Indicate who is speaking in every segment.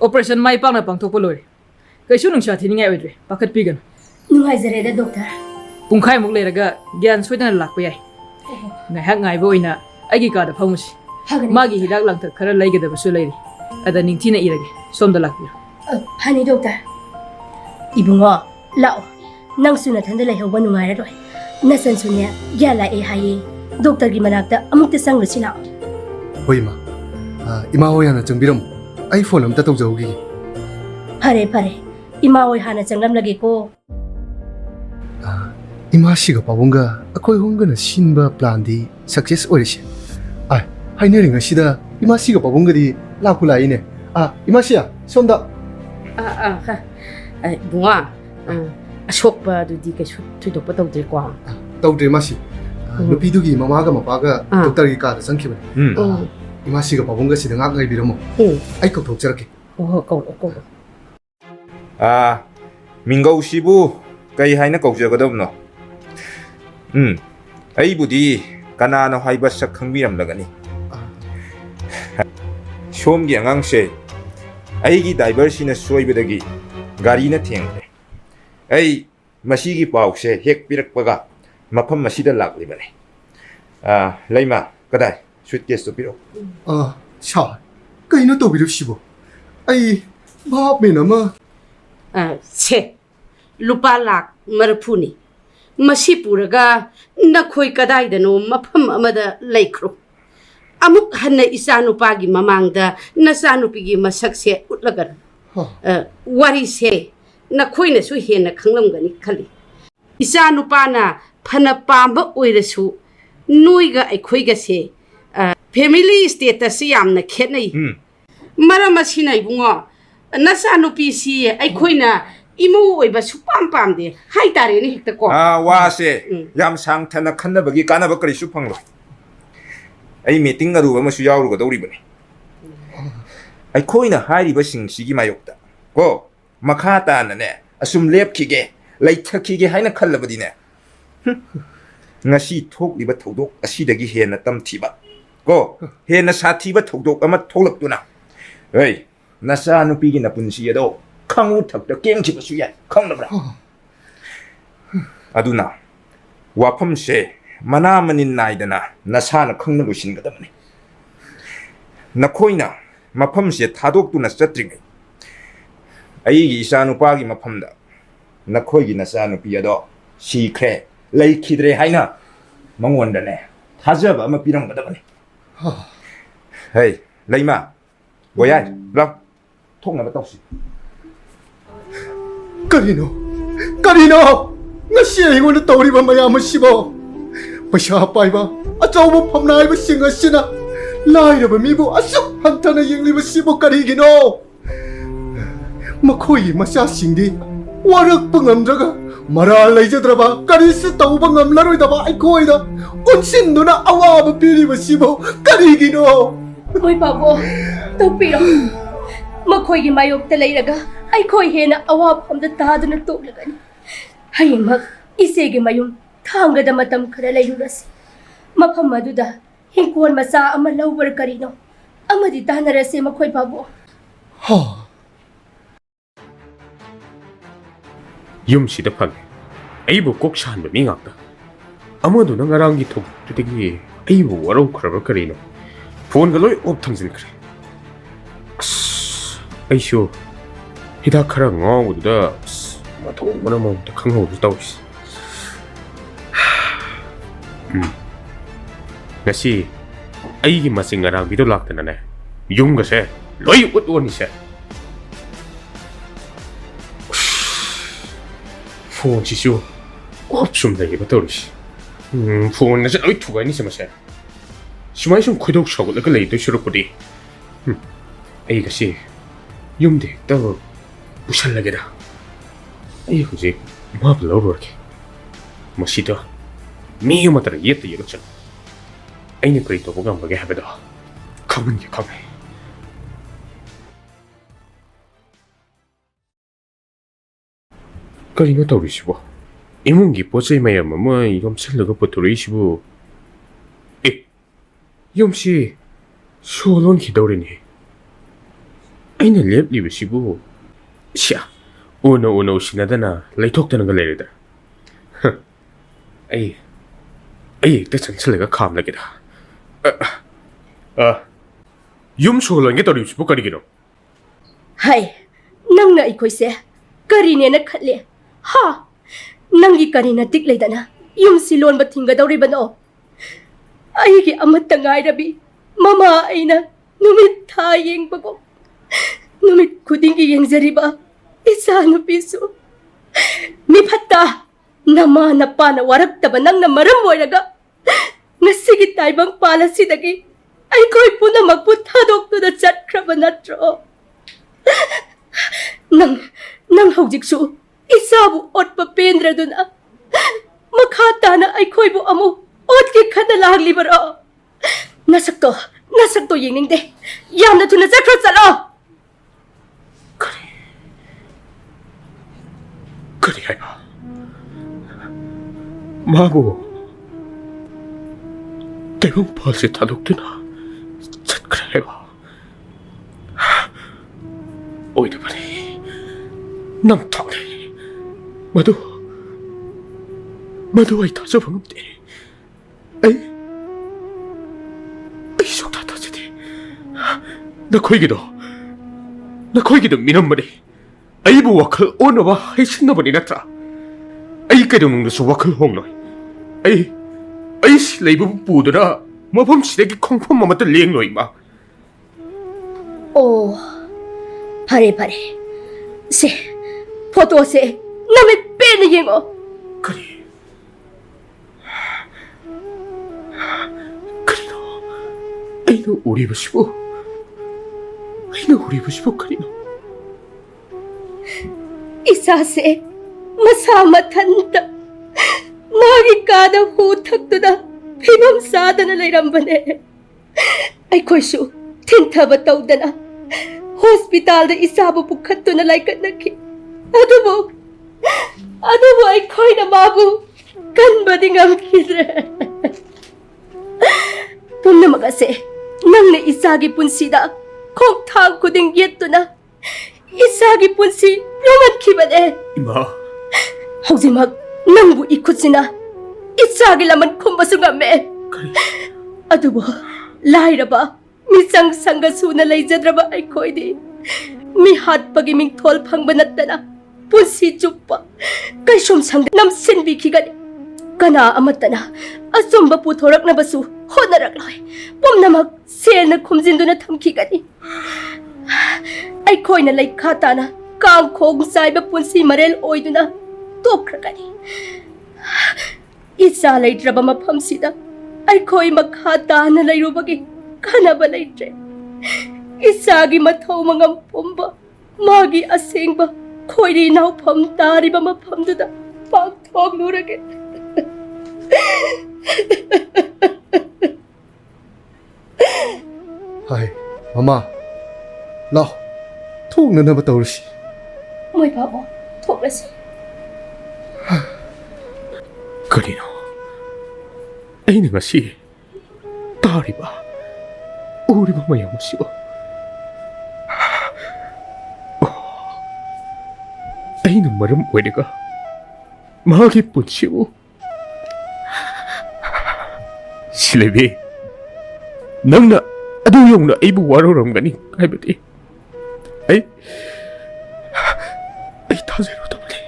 Speaker 1: operation mai pang na pang thok poloi kai su nung sha thi ningai oidre pakhat pi gan
Speaker 2: nungai zare da doctor
Speaker 1: pungkhai muk leiraga gyan soidana lakpa yai ngai hak ngai boina agi ka da phamusi magi hidak langthak khara laigada basu lairi ada ningthina irage somda lakpir
Speaker 2: hani doctor ibungo lao nang suna thanda lai hoba nungai roi nasan sunya gyala e haye doctor gi manakta amukta sangru sila
Speaker 3: hoi ma ima hoi hana changbiram ai phone amta tawjaugi
Speaker 2: pare pare ima hoi hana changlam lage ko
Speaker 3: ima siga pabunga akoi hongana sinba plan di success oirisi ai hainering asida ima siga pabunga di lakula ine ima sia somda
Speaker 4: ha ai bunga ashokpa du di ke thu do pa taw de kwa
Speaker 3: tawdre masi nupidugi mamaga mapaga doctor gi ka da sangkhiba ima siga pabunga sida ngak ngai biramo ai ko thok charake
Speaker 4: ko
Speaker 5: 민가우 씨부 까이 하이나 걱정거든요. 아이부디 가나나 화이바싹 흥미람라가니. 쇼음기 양앙세 아이기 다이버시나 수이베더기 가리나 팅래. 아이 마시기 바옥세 핵비럭바가 마팜 마시다 락리바네. 라이마 까다이 슈트케스 비로.
Speaker 3: 차 kaino to biru sibo ai bap me nama
Speaker 4: che lupa lak marphuni masi puraga nakhoi kadai da no mafam amada laikro amuk hanna isanupa gi mamangda nasanupi gi masakse utlagar wari se nakhoi na su hena khanglam gani khali isanupa na phana pamba oirasu nuiga aikhoi ga se family status yamna khenai maram asina ibungo nasanupi si aikhoi imu oiba supam pamde hai tare ni hekta ko
Speaker 5: 와세 얌 상타나 칸나버기 까나버거리 수팡로 아이 미팅 가루 아마수 야우르가 도리버네 아이 코이나 하이리버 싱시기 마욕다 고 마카타나네 아숨 랩키게 라이터키게 하이나 칼라버디네 ngasi thokliba thodok asidagi hena tamthiba ko hena sathiba thodok ama tholaktuna ei nasa nupi gi napunsi ado khangu thakta kengchi basu ya khangnabra aduna wafam se mana manin naidana nasana khangna lusingadamani nakhoina mafam se thadok tuna chatringai aigi isanu pagi mafamda nakhoi gi nasanu pi ado sikre laikhidre haina mangondane thajaba ama piramgadabani hey laima boyai la thokna batawsi
Speaker 3: karino ngasi aingon tawriba mayam sibo paisa paiba achaubo phamnai ba singa sina lairaba mibu asuk hantana yingliba sibo karigino makhoi masa singdi warak pangamdraga mara laijadraba karisi tauba ngamlaroidaba aikoida unsinduna awaba piriba sibo karigino
Speaker 2: oi babo topiro makhoi gi mayok te leiraga ai khoi hena awap amda tadna toklagani haymak isege mayum thangada matam khara leirurasi mafam maduda hinkon masa ama lawbar karino amadi tanarase makhoi babo
Speaker 6: yumsida phang aibu kok shan ba mingakta amadu na ngarangi thok tutegi aibu waro kharaba karino phone ga loi op thangsin kre aisho hida khara ngawuda mathong mana mo ta khangho du tawis ngasi aigi masing ngarang bido laktana ne yung ga se loi ut woni se phone chi shu option da iba tawis phone na se loi thuga ni se ma se shumai shum khudok shogol ka lei to shuru kudi ai ga si yumde ta bushal lagera ai huji mab lawr ke masida mi yumatra yet yero chan ai ne kri to bogam bage habeda khamun ke khame karino tawrisibo imungi pochai mayam ma yom chalga potorisibo yom시 수원원 기다리니 ꯑꯩꯅ ꯂꯦꯞꯂꯤꯕꯁꯤꯕꯨ ꯁꯤꯌꯥ ꯎꯅ ꯎꯁꯤꯟꯅꯗꯅ ꯂꯩꯊꯣꯛꯇꯅꯒ ꯂꯩꯔꯦꯗ ꯑꯩ ꯍꯦꯛꯇ ꯆꯪꯁꯤꯜꯂꯒ ꯈꯥꯝꯂꯒꯦꯗ ꯌꯨꯝ ꯁꯣꯜꯍꯟꯒꯦ ꯇꯧꯔꯤꯕꯁꯤꯕꯨ ꯀꯔꯤꯒꯤꯅꯣ
Speaker 2: ꯍꯥꯏ ꯅꯪꯅ ꯑꯩꯈꯣꯏꯁꯦ ꯀꯔꯤꯅꯦꯅ ꯈꯜꯂꯦ ꯍꯥ ꯅꯪꯒꯤ ꯀꯔꯤꯅ ꯇꯤꯛ ꯂꯩꯗꯅ ꯌꯨꯝꯁꯤ ꯂꯣꯟꯕ ꯊꯤꯡꯒꯗꯧꯔꯤꯕꯅꯣ ꯑꯩꯒꯤ ꯑꯃꯠꯇ ꯉꯥꯏꯔꯕꯤ ꯃꯃꯥ ꯑꯩꯅ ꯅꯨꯃꯤꯠ ꯊꯥ ꯌꯦꯡꯕꯒꯨꯝ ꯅꯨꯃꯤꯠ ꯈꯨꯗꯤꯡꯒꯤ ꯌꯦꯡꯖꯔꯤꯕ ꯏꯆꯥ ꯅꯨꯄꯤꯁꯨ ꯃꯤꯐꯠꯇ ꯅꯃꯥ ꯅꯄꯥꯅ ꯋꯥꯔꯛꯇꯕ ꯅꯪꯅ ꯃꯔꯝ ꯑꯣꯏꯔꯒ ꯉꯁꯤꯒꯤ ꯇꯥꯏꯕꯪꯄꯥꯜ ꯑꯁꯤꯗꯒꯤ ꯑꯩꯈꯣꯏ ꯄꯨꯝꯅꯃꯛꯄꯨ ꯊꯥꯗꯣꯛꯇꯨꯅ ꯆꯠꯈ꯭ꯔꯕ ꯅꯠꯇ꯭ꯔꯣ ꯅꯪ ꯍꯧꯖꯤꯛꯁꯨ ꯏꯆꯥꯕꯨ ꯑꯣꯠꯄ ꯄꯦꯟꯗ꯭ꯔꯗꯨꯅ ꯃꯈꯥ ꯇꯥꯅ ꯑꯩꯈꯣꯏꯕꯨ ꯑꯃꯨꯛ ꯑꯣꯠꯀꯦ ꯈꯟꯅ ꯂꯥꯛꯂꯤꯕꯔꯣ ꯅꯁꯛꯇꯣ ꯌꯦꯡꯅꯤꯡꯗꯦ ꯌꯥꯝꯅ ꯊꯨꯅ ꯆꯠꯈ꯭ꯔꯣ ꯆꯠꯂꯣ
Speaker 6: 그리 해봐. 마고 대왕 벌새 다독드나 그래 해봐. 오히려 말이 남탕네 마도 아이 다져방음대 에이 속다 터지디 나 거이기도 미는 말이 아이부 와클 오너와 하이신너버니 나트라 아이 깨동능도서 와클 홍노이 아이 실레이부 부드라 마범 시래기 콩폼 마마들 리앵노이 마
Speaker 2: 오 바래 세 포토세 남의 빼는 잉어
Speaker 6: 그리노 아이노 우리부시보 그리노
Speaker 2: 이사세 마사 마탄다 마기 까다 후탁도다 피범 사다나 레람바네 아이코이슈 틴타바 떠우다나 호스피탈다 이사부 부카토나 라이까나키 아두부 아이코이나 마부 간바딩암키레 봄나마가세 낭네 이사기 분시다 콩탕 고딩 예또나 이사기 분시 용한키바네
Speaker 6: 이마
Speaker 2: 하우지막 낭부 이쿠치나 이사기 라만 콤바숭아메
Speaker 6: 그리
Speaker 2: 아두보 라이라바 미상상가 수나 레이자드라바 아이코이디 미핫바기 밍톨 팡바났다나 분시 쭈빠 까이숑상가 남신비키가니 까나 아마따나 아솜바 부토락나바수 호나락로이 뽐나막 세나 콤진두나 탐키가니 ꯑꯩꯈꯣꯏꯅ ꯂꯩꯈꯥ ꯇꯥꯅ ꯀꯥꯡꯈꯣꯡ ꯆꯥꯏꯕ ꯄꯨꯟꯁꯤ ꯃꯔꯦꯜ ꯑꯣꯏꯗꯨꯅ ꯇꯣꯛꯈ꯭ꯔꯒꯅꯤ ꯏꯆꯥ ꯂꯩꯇ꯭ꯔꯕ ꯃꯐꯝꯁꯤꯗ ꯑꯩꯈꯣꯏ ꯃꯈꯥ ꯇꯥꯅ ꯂꯩꯔꯨꯕꯒꯤ ꯀꯥꯟꯅꯕ ꯂꯩꯇ꯭ꯔꯦ ꯏꯆꯥꯒꯤ ꯃꯊꯧ ꯃꯉꯝ ꯄꯨꯝꯕ ꯃꯥꯒꯤ ꯑꯁꯦꯡꯕ ꯈꯣꯏꯔꯤ ꯅꯥꯎꯐꯝ ꯇꯥꯔꯤꯕ ꯃꯐꯝꯗꯨꯗ ꯄꯥꯡꯊꯣꯛꯂꯨꯔꯒꯦ
Speaker 3: 하이 마마 나 통내나봐 떠오르시
Speaker 2: ꯃꯣꯏ ꯕꯥꯕꯣ ꯊꯣꯛꯂꯁꯤ
Speaker 6: 그리노 ꯑꯩꯅ ꯉꯁꯤ ꯇꯥꯔꯤꯕ ꯎꯔꯤꯕ ꯃꯌꯥꯝ ꯑꯁꯤꯕꯨ ꯑꯩꯅ ꯃꯔꯝ ꯑꯣꯏꯔꯒ ꯃꯥꯒꯤ ꯄꯨꯟꯁꯤꯕꯨ ꯁꯤꯂꯩꯕꯤ ꯅꯪꯅ ꯑꯗꯨ ꯌꯧꯅ ꯑꯩꯕꯨ ꯋꯥꯔꯧꯔꯝꯒꯅꯤ ꯍꯥꯏꯕꯗꯤ ꯑꯩ ꯊꯥꯖꯔꯨꯗꯕꯅꯤ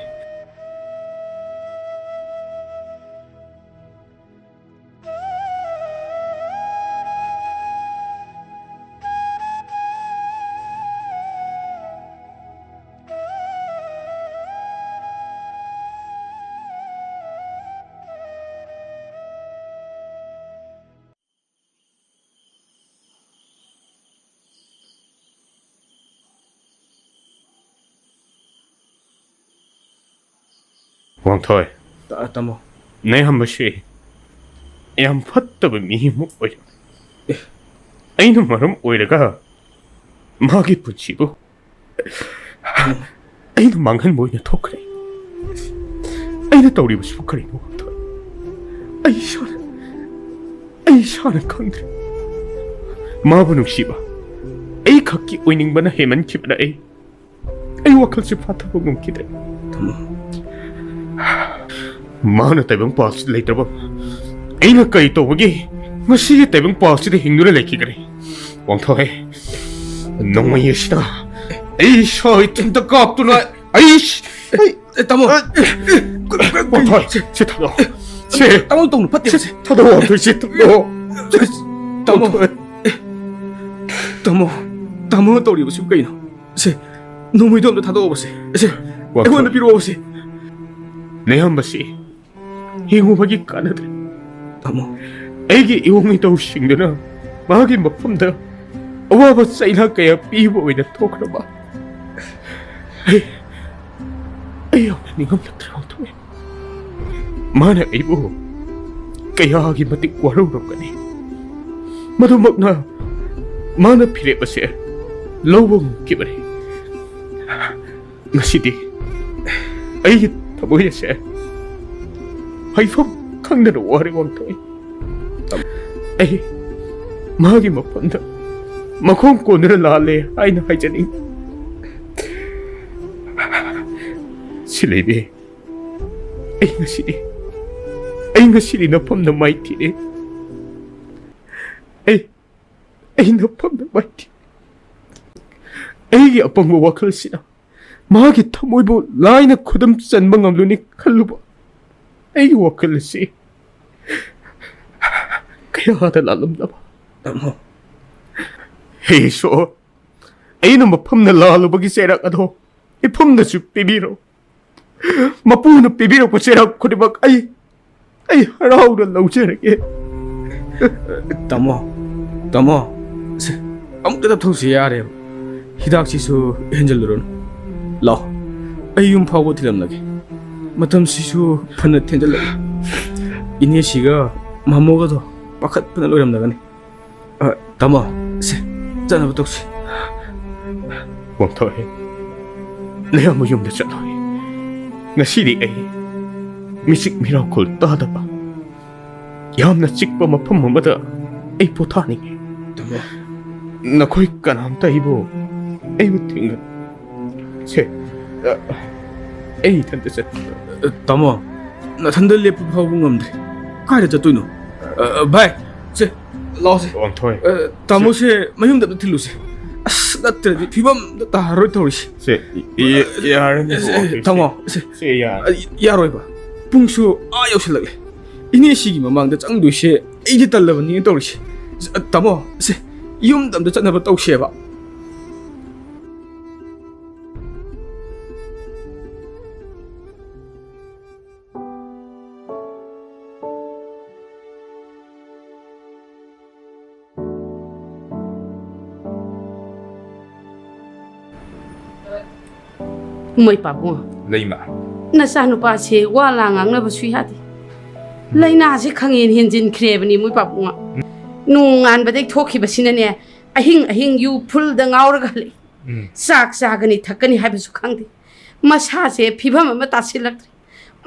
Speaker 6: 왕ꯊꯣꯏ
Speaker 7: ꯇꯥꯃꯣ
Speaker 6: ꯅꯌꯥꯝꯕꯁꯤ ꯌꯥꯝ ꯐꯠꯇꯕ ꯃꯤ ꯑꯃ ꯑꯣꯏꯔꯝꯃꯤ ꯑꯩꯅ ꯃꯔꯝ ꯑꯣꯏꯔꯒ ꯃꯥꯒꯤ ꯄꯨꯟꯁꯤꯕꯨ ꯑꯩꯅ ꯃꯥꯡꯍꯟꯕ ꯑꯣꯏꯅ ꯊꯣꯛꯈ꯭ꯔꯦ ꯑꯩꯅ ꯇꯧꯔꯤꯕꯁꯤꯕꯨ ꯀꯔꯤꯅꯣ 왕ꯊꯣꯏ ꯑꯩ ꯏꯁꯥꯅ ꯈꯪꯗ꯭ꯔꯦ ꯃꯥꯕꯨ ꯅꯨꯡꯁꯤꯕ ꯑꯩ ꯈꯛꯀꯤ ꯑꯣꯏꯅꯤꯡꯕꯅ ꯍꯦꯟꯃꯟꯈꯤꯕꯅ ꯑꯩ ꯋꯥꯈꯜꯁꯦ ꯐꯥꯊꯕ ꯉꯝꯈꯤꯗ꯭ꯔꯦ ꯃꯥꯅ ꯇꯥꯏꯕꯪ ꯄꯥꯜꯁꯤꯗ ꯂꯩꯇ꯭ꯔꯕ ꯑꯩꯅ ꯀꯔꯤ ꯇꯧꯕꯒꯤ ꯉꯁꯤꯒꯤ ꯇꯥꯏꯕꯪ ꯄꯥꯜꯁꯤꯗ ꯍꯤꯡꯗꯨꯅ ꯂꯩꯈꯤꯒꯅꯤ ꯋꯥꯡꯊꯣꯏ ꯅꯣꯡꯃꯩ ꯑꯁꯤꯗ ꯑꯩ ꯏꯁꯥ ꯏꯊꯟꯇ ꯀꯥꯞꯇꯨꯅ
Speaker 7: ꯇꯥꯃꯣ
Speaker 6: ꯋꯥꯡꯊꯣꯏ ꯁꯤ ꯊꯥꯗꯣꯛꯑꯣ ꯁꯤ
Speaker 7: ꯇꯥꯃꯣ ꯇꯧꯅꯨ ꯐꯠꯇꯦ
Speaker 6: ꯊꯥꯗꯣꯛꯑꯣ ꯋꯥꯡꯊꯣꯏ ꯁꯤ ꯊꯥꯗꯣꯛꯑꯣ
Speaker 7: ꯇꯥꯃꯣ ꯇꯥꯃꯣ ꯇꯧꯔꯤꯕꯁꯨ ꯀꯩꯅꯣ ꯁꯦ ꯅꯣꯡꯃꯩꯗꯣ ꯑꯝꯇ ꯊꯥꯗꯣꯛꯑꯣꯕꯁꯦ ꯁꯦ ꯑꯩꯉꯣꯟꯗ ꯄꯤꯔꯛꯑꯣꯕꯁꯦ
Speaker 6: ꯅꯌꯥꯝꯕꯁꯤ ꯍꯤꯡꯉꯨꯕꯒꯤ ꯀꯥꯟꯅꯗ꯭ꯔꯦ
Speaker 7: ꯇꯥꯃꯣ
Speaker 6: ꯑꯩꯒꯤ ꯏꯋꯣꯡ ꯏꯇꯧꯁꯤꯡꯗꯨꯅ ꯃꯥꯒꯤ ꯃꯐꯝꯗ ꯑꯋꯥꯕ ꯆꯩꯅꯥ ꯀꯌꯥ ꯄꯤꯕ ꯑꯣꯏꯅ ꯊꯣꯛꯈ꯭ꯔꯕ ꯑꯩ ꯌꯥꯝꯅ ꯅꯤꯡꯉꯝꯂꯛꯇ꯭ꯔꯦ ꯋꯥꯡꯊꯣꯏ ꯃꯥꯅ ꯑꯩꯕꯨ ꯀꯌꯥꯒꯤ ꯃꯇꯤꯛ ꯋꯥꯔꯧꯔꯝꯒꯅꯤ ꯃꯗꯨꯃꯛꯅ ꯃꯥꯅ ꯐꯤꯔꯦꯞ ꯑꯁꯦ ꯂꯧꯕ ꯉꯝꯈꯤꯕꯅꯤ ꯉꯁꯤꯗꯤ ꯑꯩꯒꯤ ꯊꯃꯣꯏ ꯑꯁꯦ ꯍꯩꯐꯝ ꯈꯪꯗꯅ ꯋꯥꯔꯦ ꯋꯥꯡꯊꯣꯏ ꯑꯩ ꯃꯥꯒꯤ ꯃꯐꯝꯗ ꯃꯈꯣꯡ ꯀꯣꯟꯗꯨꯅ ꯂꯥꯜꯂꯦ ꯍꯥꯏꯅ ꯍꯥꯏꯖꯅꯤꯡꯉꯤ ꯁꯤꯂꯩꯕꯤ ꯑꯩ ꯉꯁꯤꯗꯤ ꯅꯐꯝꯗ ꯃꯥꯏꯊꯤꯔꯦ ꯑꯩ ꯅꯐꯝꯗ ꯃꯥꯏꯊꯤ ꯑꯩꯒꯤ ꯑꯄꯪꯕ ꯋꯥꯈꯜꯁꯤꯅ ꯃꯥꯒꯤ ꯊꯃꯣꯏꯕꯨ ꯂꯥꯏꯅ ꯈꯨꯗꯝ ꯆꯟꯕ ꯉꯝꯂꯨꯅꯤ ꯈꯜꯂꯨꯕ ꯑꯩꯒꯤ ꯋꯥꯈꯜ ꯑꯁꯤ ꯀꯌꯥꯗ ꯂꯥꯜꯂꯝꯂꯕ ꯍꯦ ꯏꯁꯣꯔ ꯑꯩꯅ ꯃꯐꯝꯗ ꯂꯥꯜꯂꯨꯕꯒꯤ ꯆꯩꯔꯥꯛ ꯑꯗꯣ ꯏꯐꯝꯗꯁꯨ ꯄꯤꯕꯤꯔꯣ ꯃꯄꯨꯅ ꯄꯤꯕꯤꯔꯛꯄ ꯆꯩꯔꯥꯛ ꯈꯨꯗꯤꯡꯃꯛ ꯑꯩ ꯍꯔꯥꯎꯅ ꯂꯧꯖꯔꯒꯦ
Speaker 7: ꯇꯥꯃꯣ ꯁꯦ ꯑꯃꯨꯛꯇ ꯇꯞꯊꯣꯛꯁꯤ ꯌꯥꯔꯦꯕ ꯍꯤꯗꯥꯛꯁꯤꯁꯨ ꯍꯦꯟꯖꯜꯂꯨꯔꯅꯨ ꯂꯥꯛꯑꯣ ꯑꯩ ꯌꯨꯝ ꯐꯥꯎꯕ ꯊꯤꯜꯂꯝꯂꯒꯦ ꯃꯇꯝꯁꯤꯁꯨ ꯐꯅ ꯊꯦꯡꯖꯜꯂꯛꯏ ꯏꯅꯦꯁꯤꯒ ꯃꯃꯣꯒꯗꯣ ꯄꯥꯈꯠꯄꯅ ꯂꯣꯏꯔꯝꯂꯒꯅꯤ ꯇꯥꯃꯣ ꯁꯦ ꯆꯠꯅꯕ ꯇꯧꯁꯤ
Speaker 6: ꯋꯥꯡꯊꯣꯏ ꯅꯌꯥꯝꯕ ꯌꯨꯝꯗ ꯆꯠꯂꯣꯏ ꯉꯁꯤꯗꯤ ꯑꯩ ꯃꯤꯆꯤꯛ ꯃꯤꯔꯥꯎꯈꯣꯜ ꯇꯥꯗꯕ ꯌꯥꯝꯅ ꯆꯤꯛꯄ ꯃꯐꯝ ꯑꯃꯗ ꯑꯩ ꯄꯣꯊꯥꯅꯤꯡꯉꯤ
Speaker 7: ꯇꯥꯃꯣ
Speaker 6: ꯅꯈꯣꯏ ꯀꯅꯥꯝꯇ ꯑꯩꯕꯨ ꯊꯤꯡꯒꯅꯨ ꯁꯦ ꯑꯩ ꯏꯊꯟꯇ ꯆꯠ
Speaker 7: ꯇꯥꯃꯣ ꯅꯊꯟꯗ ꯂꯦꯞꯄ ꯐꯥꯎꯕ ꯉꯝꯗ꯭ꯔꯦ ꯀꯥꯏꯗ ꯆꯠꯇꯣꯏꯅꯣ ꯚꯥꯏ ꯁꯦ ꯂꯥꯛꯑꯣꯁꯦ
Speaker 6: ꯋꯥꯡꯊꯣꯏ
Speaker 7: ꯇꯥꯃꯣꯁꯦ ꯃꯌꯨꯝꯗ ꯑꯝꯇ ꯊꯤꯜꯂꯨꯁꯦ ꯑꯁ ꯅꯠꯇ꯭ꯔꯗꯤ ꯐꯤꯕꯝꯗ ꯇꯥꯔꯔꯣꯏ ꯇꯧꯔꯤꯁꯦ
Speaker 6: ꯁꯦ ꯌꯥꯔꯅꯤ
Speaker 7: ꯇꯥꯃꯣ ꯁꯦ ꯌꯥꯔꯣꯏꯕ ꯄꯨꯡꯁꯨ ꯌꯧꯁꯤꯜꯂꯛꯂꯦ ꯏꯅꯦꯁꯤꯒꯤ ꯃꯃꯥꯡꯗ ꯆꯪꯗꯣꯏꯁꯦ ꯑꯩꯗꯤ ꯇꯜꯂꯕꯅꯤ ꯇꯧꯔꯤꯁꯦ ꯇꯥꯃꯣ ꯁꯦ ꯌꯨꯝꯗ ꯑꯝꯇ ꯆꯠꯅꯕ ꯇꯧꯁꯦꯕ
Speaker 4: ꯃꯣꯏ ꯄꯥꯕꯨꯡ
Speaker 5: ꯂꯩꯃ
Speaker 4: ꯅꯆꯥꯅꯨꯄꯥꯁꯦ ꯋꯥ ꯂꯥ ꯉꯥꯡꯅꯕꯁꯨ ꯌꯥꯗꯦ ꯂꯥꯏꯅꯥꯁꯦ ꯈꯪꯍꯦꯟ ꯍꯦꯟꯖꯤꯟꯈ꯭ꯔꯦꯕꯅꯤ ꯃꯣꯏ ꯄꯥꯕꯨꯡ ꯅꯣꯡ ꯉꯥꯟꯕꯗꯒꯤ ꯊꯣꯛꯈꯤꯕꯁꯤꯅꯅꯦ ꯑꯍꯤꯡ ꯌꯨ ꯐꯨꯜꯗ ꯉꯥꯎꯔꯒ ꯍꯜꯂꯛꯏ ꯆꯥꯛ ꯆꯥꯒꯅꯤ ꯊꯛꯀꯅꯤ ꯍꯥꯏꯕꯁꯨ ꯈꯪꯗꯦ ꯃꯁꯥꯁꯦ ꯐꯤꯕꯝ ꯑꯃ ꯇꯥꯁꯤꯜꯂꯛꯇ꯭ꯔꯦ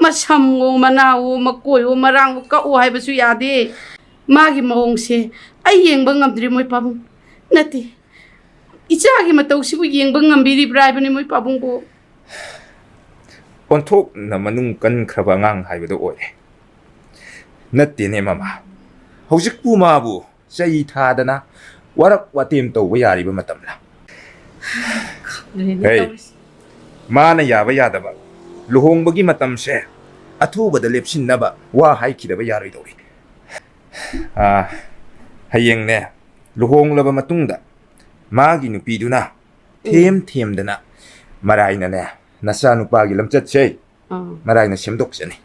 Speaker 4: ꯃꯁꯝꯋꯣ ꯃꯅꯥꯋꯣ ꯃꯀꯣꯏꯋꯣ ꯃꯔꯥꯡꯋꯣ ꯀꯛꯑꯣ ꯍꯥꯏꯕꯁꯨ ꯌꯥꯗꯦ ꯃꯥꯒꯤ ꯃꯑꯣꯡꯁꯦ ꯑꯩ ꯌꯦꯡꯕ ꯉꯝꯗ꯭ꯔꯤ ꯃꯣꯏ ꯄꯥꯕꯨꯡ ꯅꯠꯇꯦ ꯏꯆꯥꯒꯤ ꯃꯇꯧꯁꯤꯕꯨ ꯌꯦꯡꯕ ꯉꯝꯕꯤꯔꯤꯕ꯭ꯔꯥ ꯍꯥꯏꯕꯅꯤ ꯃꯣꯏ ꯄꯥꯕꯨꯡꯕꯨ
Speaker 5: ꯑꯣꯟꯊꯣꯛꯅ ꯃꯅꯨꯡ ꯀꯟꯈ꯭ꯔꯕ ꯑꯉꯥꯡ ꯍꯥꯏꯕꯗꯣ ꯑꯣꯏꯔꯦ ꯅꯠꯇꯦꯅꯦ ꯃꯃꯥ ꯍꯧꯖꯤꯛꯄꯨ ꯃꯥꯕꯨ ꯆꯩ ꯊꯥꯗꯅ ꯋꯥꯔꯛ ꯋꯥꯇꯦꯝ ꯇꯧꯕ ꯌꯥꯔꯤꯕ ꯃꯇꯝꯂ ꯃꯥꯅ ꯌꯥꯕ ꯌꯥꯗꯕ ꯂꯨꯍꯣꯡꯕꯒꯤ ꯃꯇꯝꯁꯦ ꯑꯊꯨꯕꯗ ꯂꯦꯞꯁꯤꯟꯅꯕ ꯋꯥ ꯍꯥꯏꯈꯤꯗꯕ ꯌꯥꯔꯣꯏꯗꯧꯔꯤ ꯍꯌꯦꯡꯅꯦ ꯂꯨꯍꯣꯡꯂꯕ ꯃꯇꯨꯡꯗ ꯃꯥꯒꯤ ꯅꯨꯄꯤꯗꯨꯅ ꯊꯦꯝꯗꯅ ꯃꯔꯥꯏꯅꯅꯦ ꯅꯆꯥꯅꯨꯄꯥꯒꯤ ꯂꯝꯆꯠꯁꯦ ꯃꯔꯥꯏꯅ ꯁꯦꯝꯗꯣꯛꯆꯅꯤ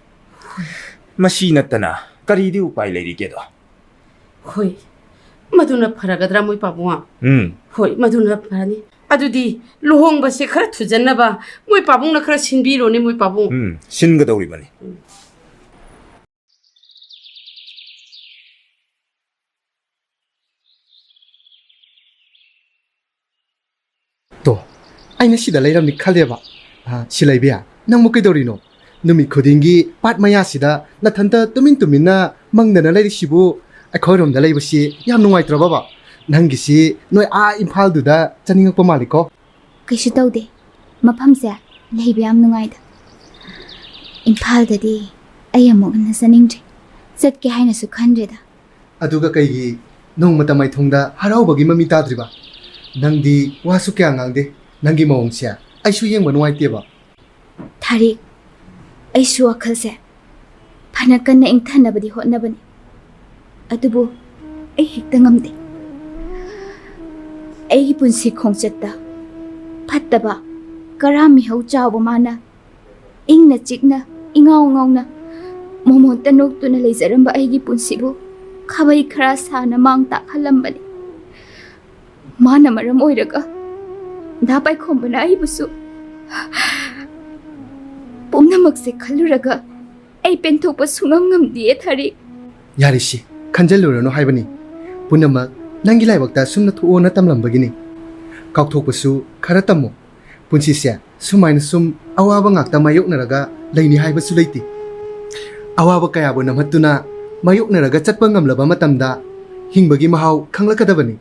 Speaker 5: ꯃꯁꯤ ꯅꯠꯇꯅ ꯀꯔꯤꯗꯤ ꯎꯄꯥꯏ ꯂꯩꯔꯤꯒꯦꯗꯣ
Speaker 4: ꯍꯣꯏ ꯃꯗꯨꯅ ꯐꯔꯒꯗ꯭ꯔꯥ ꯃꯣꯏ ꯄꯥꯕꯨꯡ ꯍꯣꯏ ꯃꯗꯨꯅ ꯐꯔꯅꯤ ꯑꯗꯨꯗꯤ ꯂꯨꯍꯣꯡꯕꯁꯦ ꯈꯔ ꯊꯨꯖꯟꯅꯕ ꯃꯣꯏ ꯄꯥꯕꯨꯡꯅ ꯈꯔ ꯁꯤꯟꯕꯤꯔꯣꯅꯦ ꯃꯣꯏ ꯄꯥꯕꯨꯡ
Speaker 5: ꯁꯤꯟꯒꯗꯧꯔꯤꯕꯅꯤ
Speaker 3: ꯇꯣ ꯑꯩꯅ ꯁꯤꯗ ꯂꯩꯔꯝꯅꯤ ꯈꯜꯂꯦꯕ ꯁꯤꯂꯩꯕꯤꯌꯥ ꯅꯪꯕꯨ ꯀꯩꯗꯧꯔꯤꯅꯣ ꯅꯨꯃꯤꯠ ꯈꯨꯗꯤꯡꯒꯤ ꯄꯥꯠ ꯃꯌꯥꯁꯤꯗ ꯅꯊꯟꯇ ꯇꯨꯃꯤꯟꯅ ꯃꯪꯗꯅ ꯂꯩꯔꯤꯁꯤꯕꯨ ꯑꯩꯈꯣꯏꯔꯣꯝꯗ ꯂꯩꯕꯁꯤ ꯌꯥꯝ ꯅꯨꯡꯉꯥꯏꯇ꯭ꯔꯕꯕ ꯅꯪꯒꯤꯁꯤ ꯅꯣꯏ ꯏꯝꯐꯥꯜꯗꯨꯗ ꯆꯠꯅꯤꯡꯉꯛꯄ ꯃꯥꯜꯂꯤꯀꯣ
Speaker 8: ꯀꯩꯁꯨ ꯇꯧꯗꯦ ꯃꯐꯝꯁꯦ ꯂꯩꯕ ꯌꯥꯝ ꯅꯨꯡꯉꯥꯏꯗ ꯏꯝꯐꯥꯜꯗꯗꯤ ꯑꯩ ꯑꯃꯨꯛ ꯍꯟꯅ ꯆꯠꯅꯤꯡꯗ꯭ꯔꯦ ꯆꯠꯀꯦ ꯍꯥꯏꯅꯁꯨ ꯈꯟꯗ꯭ꯔꯦꯗ
Speaker 3: ꯑꯗꯨꯒ ꯀꯩꯒꯤ ꯅꯣꯡꯃꯇ ꯃꯥꯏꯊꯣꯡꯗ ꯍꯔꯥꯎꯕꯒꯤ ꯃꯃꯤ ꯇꯥꯗ꯭ꯔꯤꯕ ꯅꯪꯗꯤ ꯋꯥꯁꯨ ꯀꯌꯥ ꯉꯥꯡꯗꯦ ꯅꯪꯒꯤ ꯃꯑꯣꯡꯁꯦ ꯑꯩꯁꯨ ꯌꯦꯡꯕ ꯅꯨꯡꯉꯥꯏꯇꯦꯕ
Speaker 8: ꯊꯥꯔꯤꯛ ꯑꯩꯁꯨ ꯋꯥꯈꯜꯁꯦ ꯐꯅ ꯀꯟꯅ ꯏꯪꯊꯅꯕꯗꯤ ꯍꯣꯠꯅꯕꯅꯤ ꯑꯗꯨꯕꯨ ꯑꯩ ꯍꯦꯛꯇ ꯉꯝꯗꯦ ꯑꯩꯒꯤ ꯄꯨꯟꯁꯤ ꯈꯣꯡꯆꯠꯇ ꯐꯠꯇꯕ ꯀꯔꯥ ꯃꯤꯍꯧ ꯆꯥꯎꯕ ꯃꯥꯅ ꯏꯪꯅ ꯆꯤꯛꯅ ꯏꯉꯥꯎ ꯉꯥꯎꯅ ꯃꯣꯃꯣꯟꯇ ꯅꯣꯛꯇꯨꯅ ꯂꯩꯖꯔꯝꯕ ꯑꯩꯒꯤ ꯄꯨꯟꯁꯤꯕꯨ ꯈꯥꯕꯩ ꯈꯔ ꯁꯥꯅ ꯃꯥꯡ ꯇꯥꯛꯍꯜꯂꯝꯕꯅꯤ ꯃꯥꯅ ꯃꯔꯝ ꯑꯣꯏꯔꯒ ꯗꯥ ꯄꯥꯏꯈꯣꯝꯕꯅ ꯑꯩꯕꯨꯁꯨ ꯄꯨꯝꯅꯃꯛꯁꯦ ꯈꯜꯂꯨꯔꯒ ꯑꯩ ꯄꯦꯟꯊꯣꯛꯄ ꯁꯨꯡꯉꯝ ꯉꯝꯗꯤꯌꯦ ꯊꯥꯔꯤꯛ
Speaker 3: ꯌꯥꯔꯤꯁꯤ ꯈꯟꯖꯜꯂꯨꯔꯅꯨ ꯍꯥꯏꯕꯅꯤ ꯄꯨꯝꯅꯃꯛ ꯅꯪꯒꯤ ꯂꯥꯏꯕꯛꯇ ꯁꯨꯝꯅ ꯊꯣꯛꯑꯣꯅ ꯇꯝꯂꯝꯕꯒꯤꯅꯤ ꯀꯥꯎꯊꯣꯛꯄꯁꯨ ꯈꯔ ꯇꯝꯃꯨ ꯄꯨꯟꯁꯤꯁꯦ ꯁꯨꯃꯥꯏꯅ ꯁꯨꯝ ꯑꯋꯥꯕ ꯉꯥꯛꯇ ꯃꯥꯌꯣꯛꯅꯔꯒ ꯂꯩꯅꯤ ꯍꯥꯏꯕꯁꯨ ꯂꯩꯇꯦ ꯑꯋꯥꯕ ꯀꯌꯥꯕꯨ ꯅꯝꯍꯠꯇꯨꯅ ꯃꯥꯌꯣꯛꯅꯔꯒ ꯆꯠꯄ ꯉꯝꯂꯕ ꯃꯇꯝꯗ ꯍꯤꯡꯕꯒꯤ ꯃꯍꯥꯎ ꯈꯪꯂꯛꯀꯗꯕꯅꯤ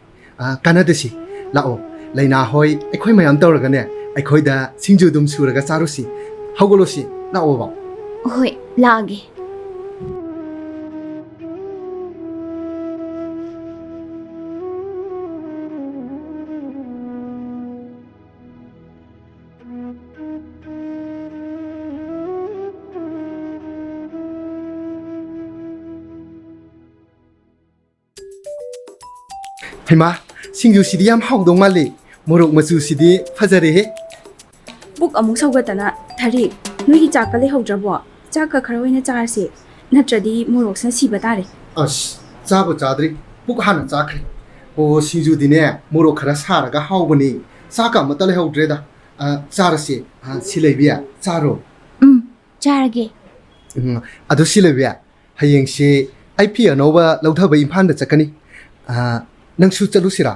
Speaker 3: ꯀꯥꯟꯅꯗꯁꯤ ꯂꯥꯛꯑꯣ ꯂꯩꯅꯥ ꯍꯣꯏ ꯑꯩꯈꯣꯏ ꯃꯌꯥꯝ ꯇꯧꯔꯒꯅꯦ ꯑꯩꯈꯣꯏꯗ ꯁꯤꯡꯖꯨ ꯑꯗꯨꯝ ꯁꯨꯔꯒ ꯆꯥꯔꯨꯁꯤ ꯍꯧꯒꯠꯂꯣꯁꯤ ꯂꯥꯛꯑꯣ ꯕꯥꯎ
Speaker 8: ꯍꯣꯏ ꯂꯥꯛꯑꯒꯦ
Speaker 3: ꯍꯩꯃꯥ ꯁꯤꯡꯖꯨꯁꯤꯗꯤ ꯌꯥꯝ ꯍꯥꯎꯗꯧ ꯃꯥꯜꯂꯤ ꯃꯣꯔꯣꯛ ꯃꯆꯨꯁꯤꯗꯤ ꯐꯖꯔꯦꯍꯦ
Speaker 9: ꯄꯨꯛ ꯑꯃꯨꯛ ꯁꯧꯒꯠꯇꯅ ꯊꯥꯔꯤꯛ ꯅꯣꯏꯒꯤ ꯆꯥꯛꯀ ꯂꯩꯍꯧꯗ꯭ꯔꯕꯣ ꯆꯥꯛꯀ ꯈꯔ ꯑꯣꯏꯅ ꯆꯥꯔꯁꯤ ꯅꯠꯇ꯭ꯔꯗꯤ ꯃꯣꯔꯣꯛꯁꯤꯅ ꯁꯤꯕ ꯇꯥꯔꯦ
Speaker 3: ꯑꯁ ꯆꯥꯕ ꯆꯥꯗ꯭ꯔꯤ ꯄꯨꯛ ꯍꯥꯟꯅ ꯆꯥꯈ꯭ꯔꯦ ꯑꯣ ꯁꯤꯡꯖꯨꯗꯤꯅꯦ ꯃꯣꯔꯣꯛ ꯈꯔ ꯁꯥꯔꯒ ꯍꯥꯎꯕꯅꯤ ꯆꯥꯛꯀ ꯑꯃꯠꯇ ꯂꯩꯍꯧꯗ꯭ꯔꯦꯗ ꯆꯥꯔꯁꯤ ꯁꯤ ꯂꯩꯕꯤꯌꯥ ꯆꯥꯔꯣ
Speaker 8: ꯆꯥꯔꯒꯦ
Speaker 3: ꯑꯗꯨ ꯁꯤ ꯂꯩꯕꯤꯌꯥ ꯍꯌꯦꯡꯁꯤ ꯑꯩ ꯐꯤ ꯑꯅꯧꯕ ꯂꯧꯊꯕ ꯏꯝꯐꯥꯜꯗ ꯆꯠꯀꯅꯤ ꯅꯪꯁꯨ ꯆꯠꯂꯨꯁꯤꯔꯥ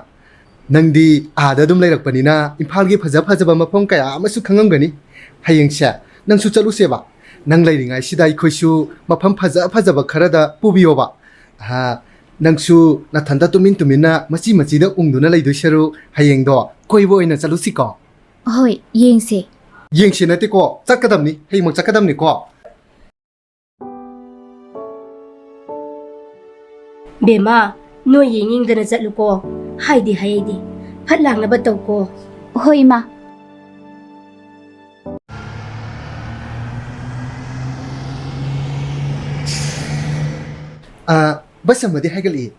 Speaker 3: ꯅꯪꯗꯤ ꯑꯥꯗ ꯑꯗꯨꯝ ꯂꯩꯔꯛꯄꯅꯤꯅ ꯏꯝꯐꯥꯜꯒꯤ ꯐꯖ ꯐꯖꯕ ꯃꯐꯝ ꯀꯌా ꯑꯃꯁꯨ ꯈꯪꯉꯝꯒꯅꯤ ꯍꯌꯦꯡꯁꯦ ꯅꯪꯁꯨ ꯆꯠꯂꯨꯁꯦꯕ ꯅꯪ ꯂꯩꯔꯤꯉꯩꯁꯤꯗ ꯑꯩꯈꯣꯏꯁꯨ ꯃꯐꯝ ꯐꯖ ꯐꯖꯕ ꯈꯔꯗ ꯄꯨꯕꯤꯌꯣꯕ ꯅꯪꯁꯨ ꯅꯊꯟꯇ ꯇꯨꯃꯤꯟꯅ ꯃꯆꯤ ꯃꯆꯤꯗ ꯎꯪꯗꯨꯅ ꯂꯩꯗꯣꯏ ꯁꯔꯨꯛ ꯍꯌꯦꯡꯗꯣ ꯀꯣꯏꯕ ꯑꯣꯏꯅ ꯆꯠꯂꯨꯁꯤꯀꯣ
Speaker 8: ꯍꯣꯏ ꯌꯦꯡꯁꯦ
Speaker 3: ꯌꯦꯡꯁꯤ ꯅꯠꯇꯦꯀꯣ ꯆꯠꯀꯗꯕꯅꯤ ꯍꯌꯦꯡꯃꯛ ꯆꯠꯀꯗꯕꯅꯤꯀோ
Speaker 2: ꯕꯦꯃꯥ ꯅꯣꯏ ꯌꯦꯡꯅꯤꯡꯗꯅ ꯆꯠꯂꯨꯀꯣ ꯍꯥꯏꯗꯤ ꯍꯥꯏꯗꯤ ꯐꯠ ꯂꯥꯡꯅꯕ ꯇꯧꯀꯣ
Speaker 8: ꯍꯣꯏ ꯏꯃꯥ
Speaker 3: ꯕꯁ ꯑꯃꯗꯤ ꯍꯥꯏꯒꯠꯂꯛꯏ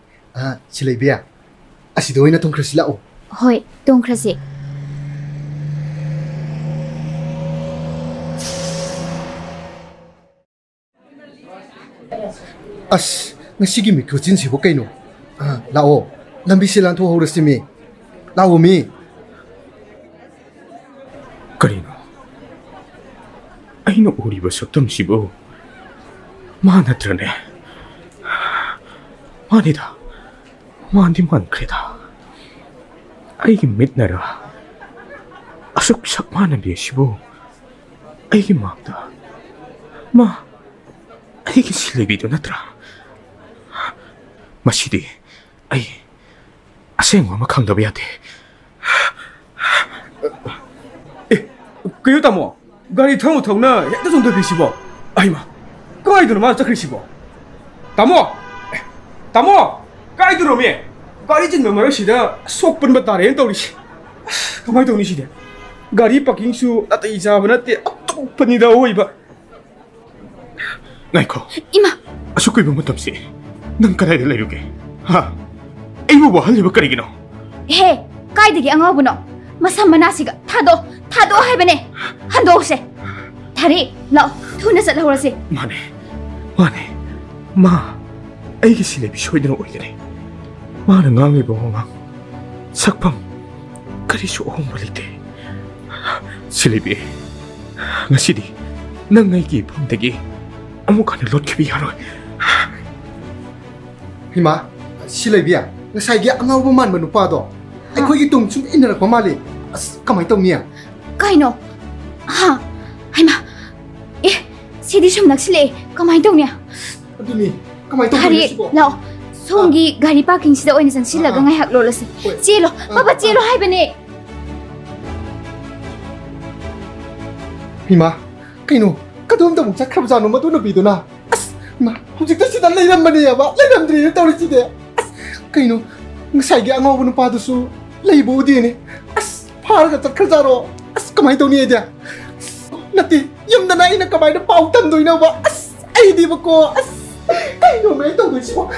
Speaker 3: ꯁꯤ ꯂꯩꯕꯤꯌꯥ ꯑꯁꯤꯗ ꯑꯣꯏꯅ ꯇꯣꯡꯈ꯭ꯔꯁꯤ ꯂꯥꯛꯑꯣ
Speaker 8: ꯍꯣꯏ ꯇꯣꯡꯈ꯭ꯔꯁꯦ
Speaker 3: ꯑꯁ ꯉꯁꯤꯒꯤ ꯃꯤꯈꯨꯠꯆꯤꯟꯁꯤꯕꯨ ꯀꯩꯅꯣ ꯂꯥꯛꯑꯣ ꯂꯝꯕꯤꯁꯦ ꯂꯥꯟꯊꯣꯛꯍꯧꯔꯁꯤ ꯃꯤ ꯂꯥꯛꯑꯣ ꯃꯤ
Speaker 6: ꯀꯔꯤꯅꯣ ꯑꯩꯅ ꯎꯔꯤꯕ ꯁꯛꯇꯝꯁꯤꯕꯨ ꯃꯥ ꯅꯠꯇ꯭ꯔꯅꯦ ꯃꯥꯅꯤꯗ ꯃꯥꯟꯗꯤ ꯃꯥꯟꯈ꯭ꯔꯦꯗ ꯑꯩꯒꯤ ꯃꯤꯠꯅꯔ ꯑꯁꯨꯛ ꯁꯛ ꯃꯥꯟꯅꯕꯤ ꯑꯁꯤꯕꯨ ꯑꯩꯒꯤ ꯃꯥꯡꯗ ꯃꯥ ꯑꯩꯒꯤ ꯁꯤꯂꯩꯕꯤꯗꯨ ꯅꯠꯇ꯭ꯔꯥ ꯃꯁꯤꯗꯤ ꯑꯩ ꯑꯁꯦꯡꯕ ꯑꯃ ꯈꯪꯗꯕ ꯌꯥꯗꯦ
Speaker 7: ꯀꯩꯅꯣ ꯇꯥꯃꯣ ꯒꯥꯔꯤ ꯊꯧꯅ ꯊꯧꯅ ꯍꯦꯛꯇ ꯆꯣꯡꯊꯈ꯭ꯔꯤꯁꯤꯕꯣ ꯑꯩꯃ ꯀꯥꯏꯗꯅꯣ ꯃꯥꯅ ꯆꯠꯈ꯭ꯔꯤꯁꯤꯕꯣ ꯇꯥꯃꯣ ꯇꯥꯃꯣ ꯀꯥꯏꯗꯅꯣ ꯃꯤ ꯒꯥꯔꯤ ꯆꯤꯟꯕ ꯃꯔꯛꯁꯤꯗ ꯁꯣꯛ ꯄꯟꯕ ꯇꯥꯔꯦꯅ ꯇꯧꯔꯤꯁꯤ ꯀꯃꯥꯏꯅ ꯇꯧꯅꯤ ꯁꯤꯗꯤ ꯒꯥꯔꯤ ꯄꯥꯔꯀꯤꯡꯁꯨ ꯑꯇꯩ ꯆꯥꯕ ꯅꯠꯇꯦ ꯑꯇꯣꯞꯄꯅꯤꯗ ꯑꯣꯏꯕ
Speaker 6: ꯉꯥꯏꯈꯣ
Speaker 8: ꯏꯃꯥ
Speaker 6: ꯑꯁꯨꯛ ꯀꯨꯏꯕ ꯃꯇꯝꯁꯤ ꯅꯪ ꯀꯗꯥꯏꯗ ꯂꯩꯔꯨꯒꯦ ꯍꯥ ꯑꯩꯕꯨ ꯋꯥꯍꯜꯂꯤꯕ ꯀꯔꯤꯒꯤꯅꯣ
Speaker 8: ꯍꯦ ꯀꯥꯏꯗꯒꯤ ꯑꯉꯥꯎꯕꯅꯣ ꯃꯁꯝ ꯃꯅꯥꯁꯤꯒ ꯊꯥꯗꯣꯛ ꯍꯥꯏꯕꯅꯦ ꯍꯟꯗꯣꯛꯁꯦ ꯊꯥꯔꯤꯛ ꯂꯥꯛꯑꯣ ꯊꯨꯅ ꯆꯠꯍꯧꯔꯁꯤ
Speaker 6: ꯃꯥꯅꯦ ꯃꯥ ꯑꯩꯒꯤ ꯁꯤꯂꯩꯕꯤ ꯁꯣꯏꯗꯅ ꯑꯣꯏꯒꯅꯤ ꯃꯥꯅ ꯉꯥꯡꯂꯤꯕ ꯋꯥꯉꯥꯡ ꯁꯛꯐꯝ ꯀꯔꯤꯁꯨ ꯑꯍꯣꯡꯕ ꯂꯩꯇꯦ ꯁꯤꯂꯩꯕꯤ ꯉꯁꯤꯗꯤ ꯅꯪ ꯑꯩꯒꯤ ꯏꯐꯝꯗꯒꯤ ꯑꯃꯨꯛ ꯍꯟꯅ ꯂꯣꯠꯈꯤꯕ ꯌꯥꯔꯣꯏ
Speaker 3: ꯏꯃꯥ ꯁꯤ ꯂꯩꯕꯤꯌꯥ ꯉꯁꯥꯏꯒꯤ ꯑꯉꯥꯎꯕ ꯃꯥꯟꯕ ꯅꯨꯄꯥꯗꯣ ꯑꯩꯈꯣꯏꯒꯤ ꯇꯨꯡ ꯁꯨꯝ ꯏꯟꯅꯔꯛꯄ ꯃꯥꯜꯂꯤ ꯑꯁ ꯀꯃꯥꯏꯅ ꯇꯧꯅꯤ
Speaker 8: ꯀꯩꯅꯣ ꯍꯩꯃꯥ ꯁꯤꯗꯤ ꯁꯨꯝ ꯅꯛꯁꯤꯜꯂꯛꯑꯦ ꯀꯃꯥꯏꯅ ꯇꯧꯅꯤ
Speaker 3: ꯑꯗꯨꯅꯤ ꯀꯃꯥꯏꯅ ꯇꯧꯅꯤ
Speaker 8: ꯊꯥꯔꯤꯛ
Speaker 3: ꯁꯤꯕꯣ
Speaker 8: ꯂꯥꯛꯑꯣ ꯁꯣꯝꯒꯤ ꯒꯥꯔꯤ ꯄꯥꯔꯀꯤꯡꯁꯤꯗ ꯑꯣꯏꯅ ꯆꯪꯁꯤꯜꯂꯒ ꯉꯥꯏꯍꯥꯛ ꯂꯣꯠꯂꯁꯤ ꯆꯦꯜꯂꯣ ꯄꯥꯄꯥ ꯆꯦꯜꯂꯣ ꯍꯥꯏꯕꯅꯦ
Speaker 3: 이마 그이노 그동도 못 착합잖아 뭐 돈을 비도나 이마 홈직도 시다 레이란 말이야 봐 레이란들이 떨어지대 그이노 사이게 안 오고는 봐도수 레이보 어디에네 파르가 착하자로 그만이 돈이 해야 나티 염나 나이나 그만이 파우탄도 이나 봐 아이디 먹고 그이노 매 돈도 싶어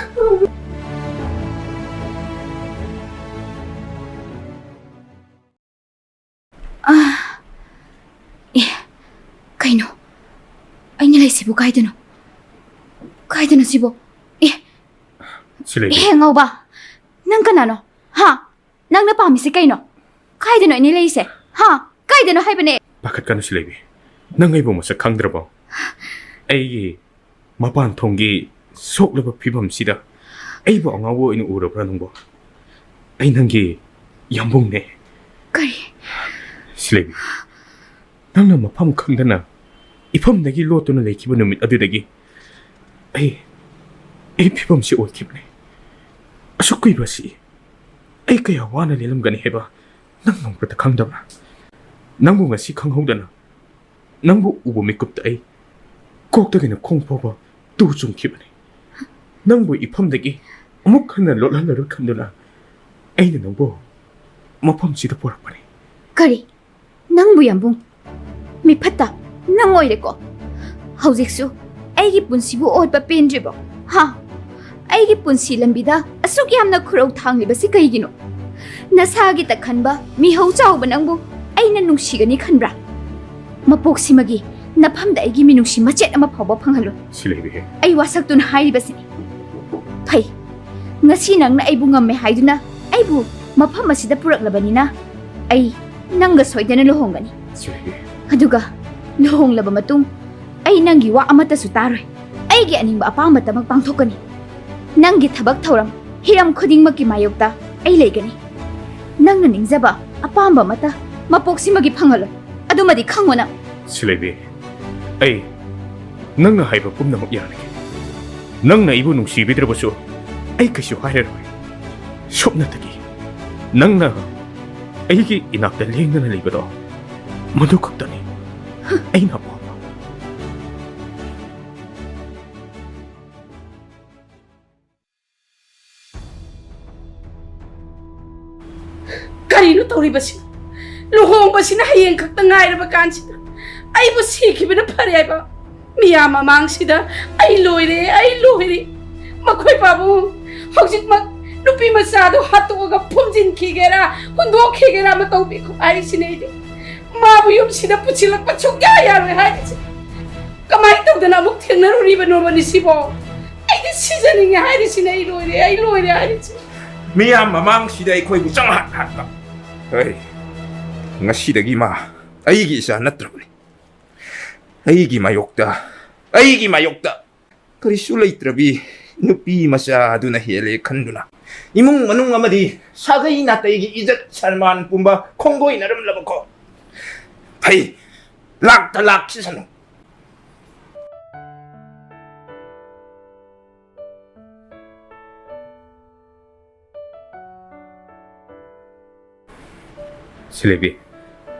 Speaker 8: ꯀꯩꯅꯣ ꯑꯩꯅ ꯂꯩꯁꯤꯕꯨ ꯀꯥꯏꯗꯅꯣ ꯀꯥꯏꯗꯅꯣ ꯁꯤꯕꯨ
Speaker 6: 실례비.
Speaker 8: ꯉꯧꯕ ꯅꯪ ꯀꯅꯥꯅꯣ ꯍꯥ ꯅꯪꯅ ꯄꯥꯝꯃꯤꯁꯦ ꯀꯩꯅꯣ ꯀꯥꯏꯗꯅꯣ ꯑꯩꯅ ꯂꯩꯔꯤꯁꯦ ꯍꯥ ꯀꯥꯏꯗꯅꯣ ꯍꯥꯏꯕꯅꯦ
Speaker 6: 바깥가는 실례비. 낭의 보면서 강들어봐. 에이 마반 통기 속르버 비범시다. 에이버 엉아워 있는 우러브라는 거. 에이 난기 연봉네.
Speaker 8: ꯀꯔꯤ
Speaker 6: 실례비. 낭나 마팜 강다나. 이펌 내기 로또는 내 기분 놈이 어디되기. 에이 비범시 올 기분에. 아쇼크 이버시. 에이 그야 와나 릴름가니 해봐. 낭농부터 강다나. 낭봉가 시 강홍다나. 낭보 우보 미급다 에이. 꼭다기는 콩포가 또좀 기분에. 낭보 이펌내기. 어묵 하나 롤랄라를 간다나. 에이는 낭보. 마팜 지도 보락바네.
Speaker 8: ꯀꯔꯤ ꯅꯪꯕꯨ ꯌꯥꯝꯕꯨꯡ ꯃꯤꯐꯠꯇ ꯅꯪ ꯑꯣꯏꯔꯦꯀꯣ ꯍꯧꯖꯤꯛꯁꯨ ꯑꯩꯒꯤ ꯄꯨꯟꯁꯤꯕꯨ ꯑꯣꯠꯄ ꯄꯦꯟꯗ꯭ꯔꯤꯕꯣ ꯍꯥ ꯑꯩꯒꯤ ꯄꯨꯟꯁꯤ ꯂꯝꯕꯤꯗ ꯑꯁꯨꯛ ꯌꯥꯝꯅ ꯈꯨꯔꯧ ꯊꯥꯡꯂꯤꯕꯁꯤ ꯀꯩꯒꯤꯅꯣ ꯅꯁꯥꯒꯤꯇ ꯈꯟꯕ ꯃꯤꯍꯧ ꯆꯥꯎꯕ ꯅꯪꯕꯨ ꯑꯩꯅ ꯅꯨꯡꯁꯤꯒꯅꯤ ꯈꯟꯕ꯭ꯔꯥ ꯃꯄꯣꯛꯁꯤꯃꯒꯤ ꯅꯐꯝꯗ ꯑꯩꯒꯤ ꯃꯤꯅꯨꯡꯁꯤ ꯃꯆꯦꯠ ꯑꯃ ꯐꯥꯎꯕ ꯐꯪꯍꯜꯂꯣ
Speaker 6: 실례비.
Speaker 8: ꯑꯩ ꯋꯥꯁꯛꯇꯨꯅ ꯍꯥꯏꯔꯤꯕꯁꯤꯅꯤ ꯐꯩ ꯉꯁꯤ ꯅꯪꯅ ꯑꯩꯕꯨ ꯉꯝꯃꯦ ꯍꯥꯏꯗꯨꯅ ꯑꯩꯕꯨ ꯃꯐꯝ ꯑꯁꯤꯗ ꯄꯨꯔꯛꯂꯕꯅꯤꯅ ꯑꯩ ꯅꯪꯒ ꯁꯣꯏꯗꯅ ꯂꯨꯍꯣꯡꯒꯅꯤ
Speaker 6: 실례비.
Speaker 8: ꯑꯗꯨꯒ ꯂꯨꯍꯣꯡꯂꯕ ꯃꯇꯨꯡ ꯑꯩ ꯅꯪꯒꯤ ꯋꯥ ꯑꯃꯠꯇꯁꯨ ꯇꯥꯔꯣꯏ ꯑꯩꯒꯤ ꯑꯅꯤꯡꯕ ꯑꯄꯥꯝꯕꯇꯃꯛ ꯄꯥꯡꯊꯣꯛꯀꯅꯤ ꯅꯪꯒꯤ ꯊꯕꯛ ꯊꯧꯔꯝ ꯍꯤꯔꯝ ꯈꯨꯗꯤꯡꯃꯛꯀꯤ ꯃꯥꯌꯣꯛꯇ ꯑꯩ ꯂꯩꯒꯅꯤ ꯅꯪꯅ ꯅꯤꯡꯖꯕ ꯑꯄꯥꯝꯕ ꯑꯃꯠꯇ ꯃꯄꯣꯛꯁꯤꯃꯒꯤ ꯐꯪꯍꯜꯂꯣꯏ ꯑꯗꯨꯃꯗꯤ ꯈꯪꯉꯣ ꯅꯪ
Speaker 6: 실례비. 에이 낭나 하이버 뿜나먹 야하게. 낭나 이부 농시비들어보쇼. 에이 그쇼 하이러로이. 숍나타기. 낭나 에이기 이낙다 레인나나 리거도. 모두 극단이. 에이 나보.
Speaker 4: ꯀꯔꯤꯅꯣ ꯇꯧꯔꯤꯕꯁꯤ ꯂꯨꯍꯣꯡꯕꯁꯤꯅ ꯍꯌꯦꯡ ꯈꯛꯇ ꯉꯥꯏꯔꯕ ꯀꯥꯟꯁꯤꯗ ꯑꯩꯕꯨ ꯁꯤꯈꯤꯕꯅ ꯐꯔꯦ ꯍꯥꯏꯕ ꯃꯤꯌꯥꯝ ꯃꯃꯥꯡꯁꯤꯗ ꯑꯩ ꯂꯣꯏꯔꯦ ꯃꯈꯣꯏ ꯄꯥꯕꯨꯡ ꯍꯧꯖꯤꯛꯃꯛ ꯅꯨꯄꯤ ꯃꯆꯥꯗꯨ ꯍꯥꯠꯇꯣꯛꯑꯒ ꯐꯨꯝꯖꯤꯟꯈꯤꯒꯦꯔꯥ ꯍꯨꯟꯗꯣꯛꯈꯤꯒꯦꯔꯥ ꯑꯃ ꯇꯧꯕꯤꯈꯣ ꯍꯥꯏꯔꯤꯁꯤꯅꯦ ꯑꯩꯗꯤ ꯃꯥꯕꯨ ꯌꯨꯝꯁꯤꯗ ꯄꯨꯁꯤꯜꯂꯛꯄ ꯁꯨꯡꯌꯥ ꯌꯥꯔꯣꯏ ꯍꯥꯏꯔꯤꯁꯦ ꯀꯃꯥꯏꯅ ꯇꯧꯗꯅ ꯑꯃꯨꯛ ꯊꯦꯡꯅꯔꯨꯔꯤꯕꯅꯣꯕꯅꯤ ꯁꯤꯕꯣ ꯑꯩꯗꯤ ꯁꯤꯖꯅꯤꯡꯉꯦ ꯍꯥꯏꯔꯤꯁꯤꯅꯦ ꯑꯩ ꯂꯣꯏꯔꯦ ꯍꯥꯏꯔꯤꯁꯦ
Speaker 5: 미얀 마망시대 이코이부 짱핫핫다. 어이, ngasidagi ma, aigi isa natrabni. Aigi mayokda. Karisulay trabi, nupi masyado na hele kanduna. Imong manung amadi, sagay na taigi ijat salman pumba, konggoy naramlaba ko. Pay, lak si sanong.
Speaker 6: 실례비.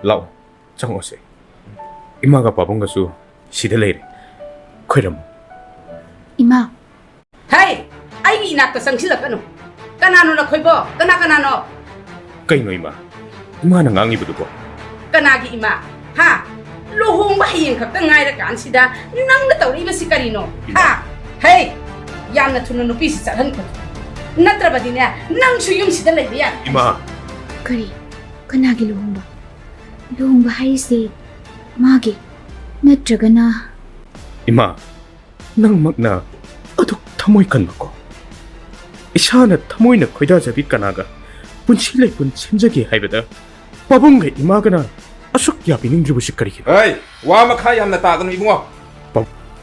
Speaker 6: 라오. 정오세. 이마가 바본가수 시들레이래. 쾌럼.
Speaker 8: 이마
Speaker 4: Hey, ay inakta sang sila kano. Kanano na koy bo? Kanano?
Speaker 6: 까이노 이마. 이마는 앙이 부두고.
Speaker 4: Kanagi ima. Ha? Luhong bahiyang kakta ngay ra kansida nang natawri ba si Karino. Ha? Hey, yan na tuno nupi si salan ko. Natraba din niya nang suyong si dalay niya.
Speaker 6: 이마.
Speaker 8: ꯀꯔꯤ ꯀꯅꯥꯒꯤ ꯂꯨꯍꯣꯡꯕ ꯂꯨꯍꯣꯡꯕ ꯍꯥꯏꯔꯤꯁꯦ ꯃꯥꯒꯤ ꯅꯠꯇ꯭ꯔꯒꯅ
Speaker 6: 이마. 낭막나 어둑 타모이 간마고. 이샤나 타모이나 거이다자비 까나가 분실레 분 쳔저기 하이베다. 바본가 이마가나 아숙 야비닝 주부식거리기.
Speaker 5: 어이, 와마카이 함나 따가는 이붕어.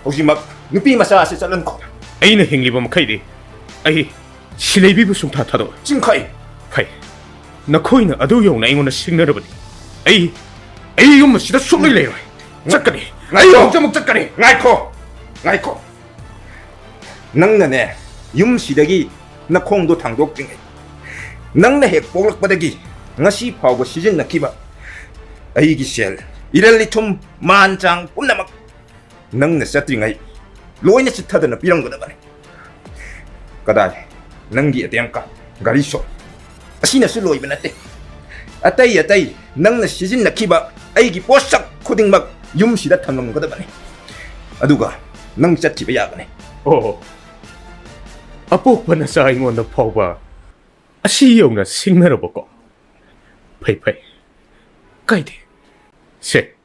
Speaker 5: 혹시 막 누피 마사시 잘른 거.
Speaker 6: 에이는 행리범 카이디. 아이 실레비부 숭타타도.
Speaker 5: 찡카이.
Speaker 6: 파이. 나 코이는 아도용 나이모나 식너러버디. 에이 이것만 시다 속을 내요. 작가리.
Speaker 5: 아이고, 좀 작가리. 나이코. 낭나네. 융시덕이 nakhongdo thangdoktingai nangna hek poklakpadagi ngasi phawba sijinnakhiba aigi sel irali thum manchang punnamak nangna chatringai loina chithadana piramgadabani kadai nangi atyanka gari so asina su loiba natte atai nangna sijinnakhiba aigi posak khudingmak yumsida thamnamgadabani aduga nang chatchiba yagane
Speaker 6: Oh, apok pa na sa ingon na pawa. Asiyaw na singnarabo ko. Pay. Kay di. Se,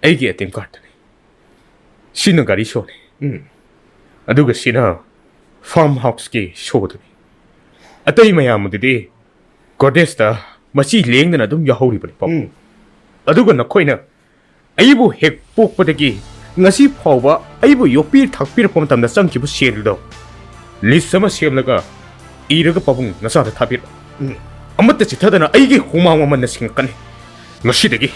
Speaker 6: ay giyatim karta ni. Sino gari show ni. Aduga sina farmhouse ki show to ni. Atay mayamo didi. Godesta, masi leng na dum yahori pa ni pa. Aduga na koy na. Ayibo hek pok pa dagi. ngasi phawba aibu yopir thakpir pom tamna changkibu sheldo lisama semlaga iraga pabung nasa da thabir amatta chithadana aigi humang man singkani ngasidagi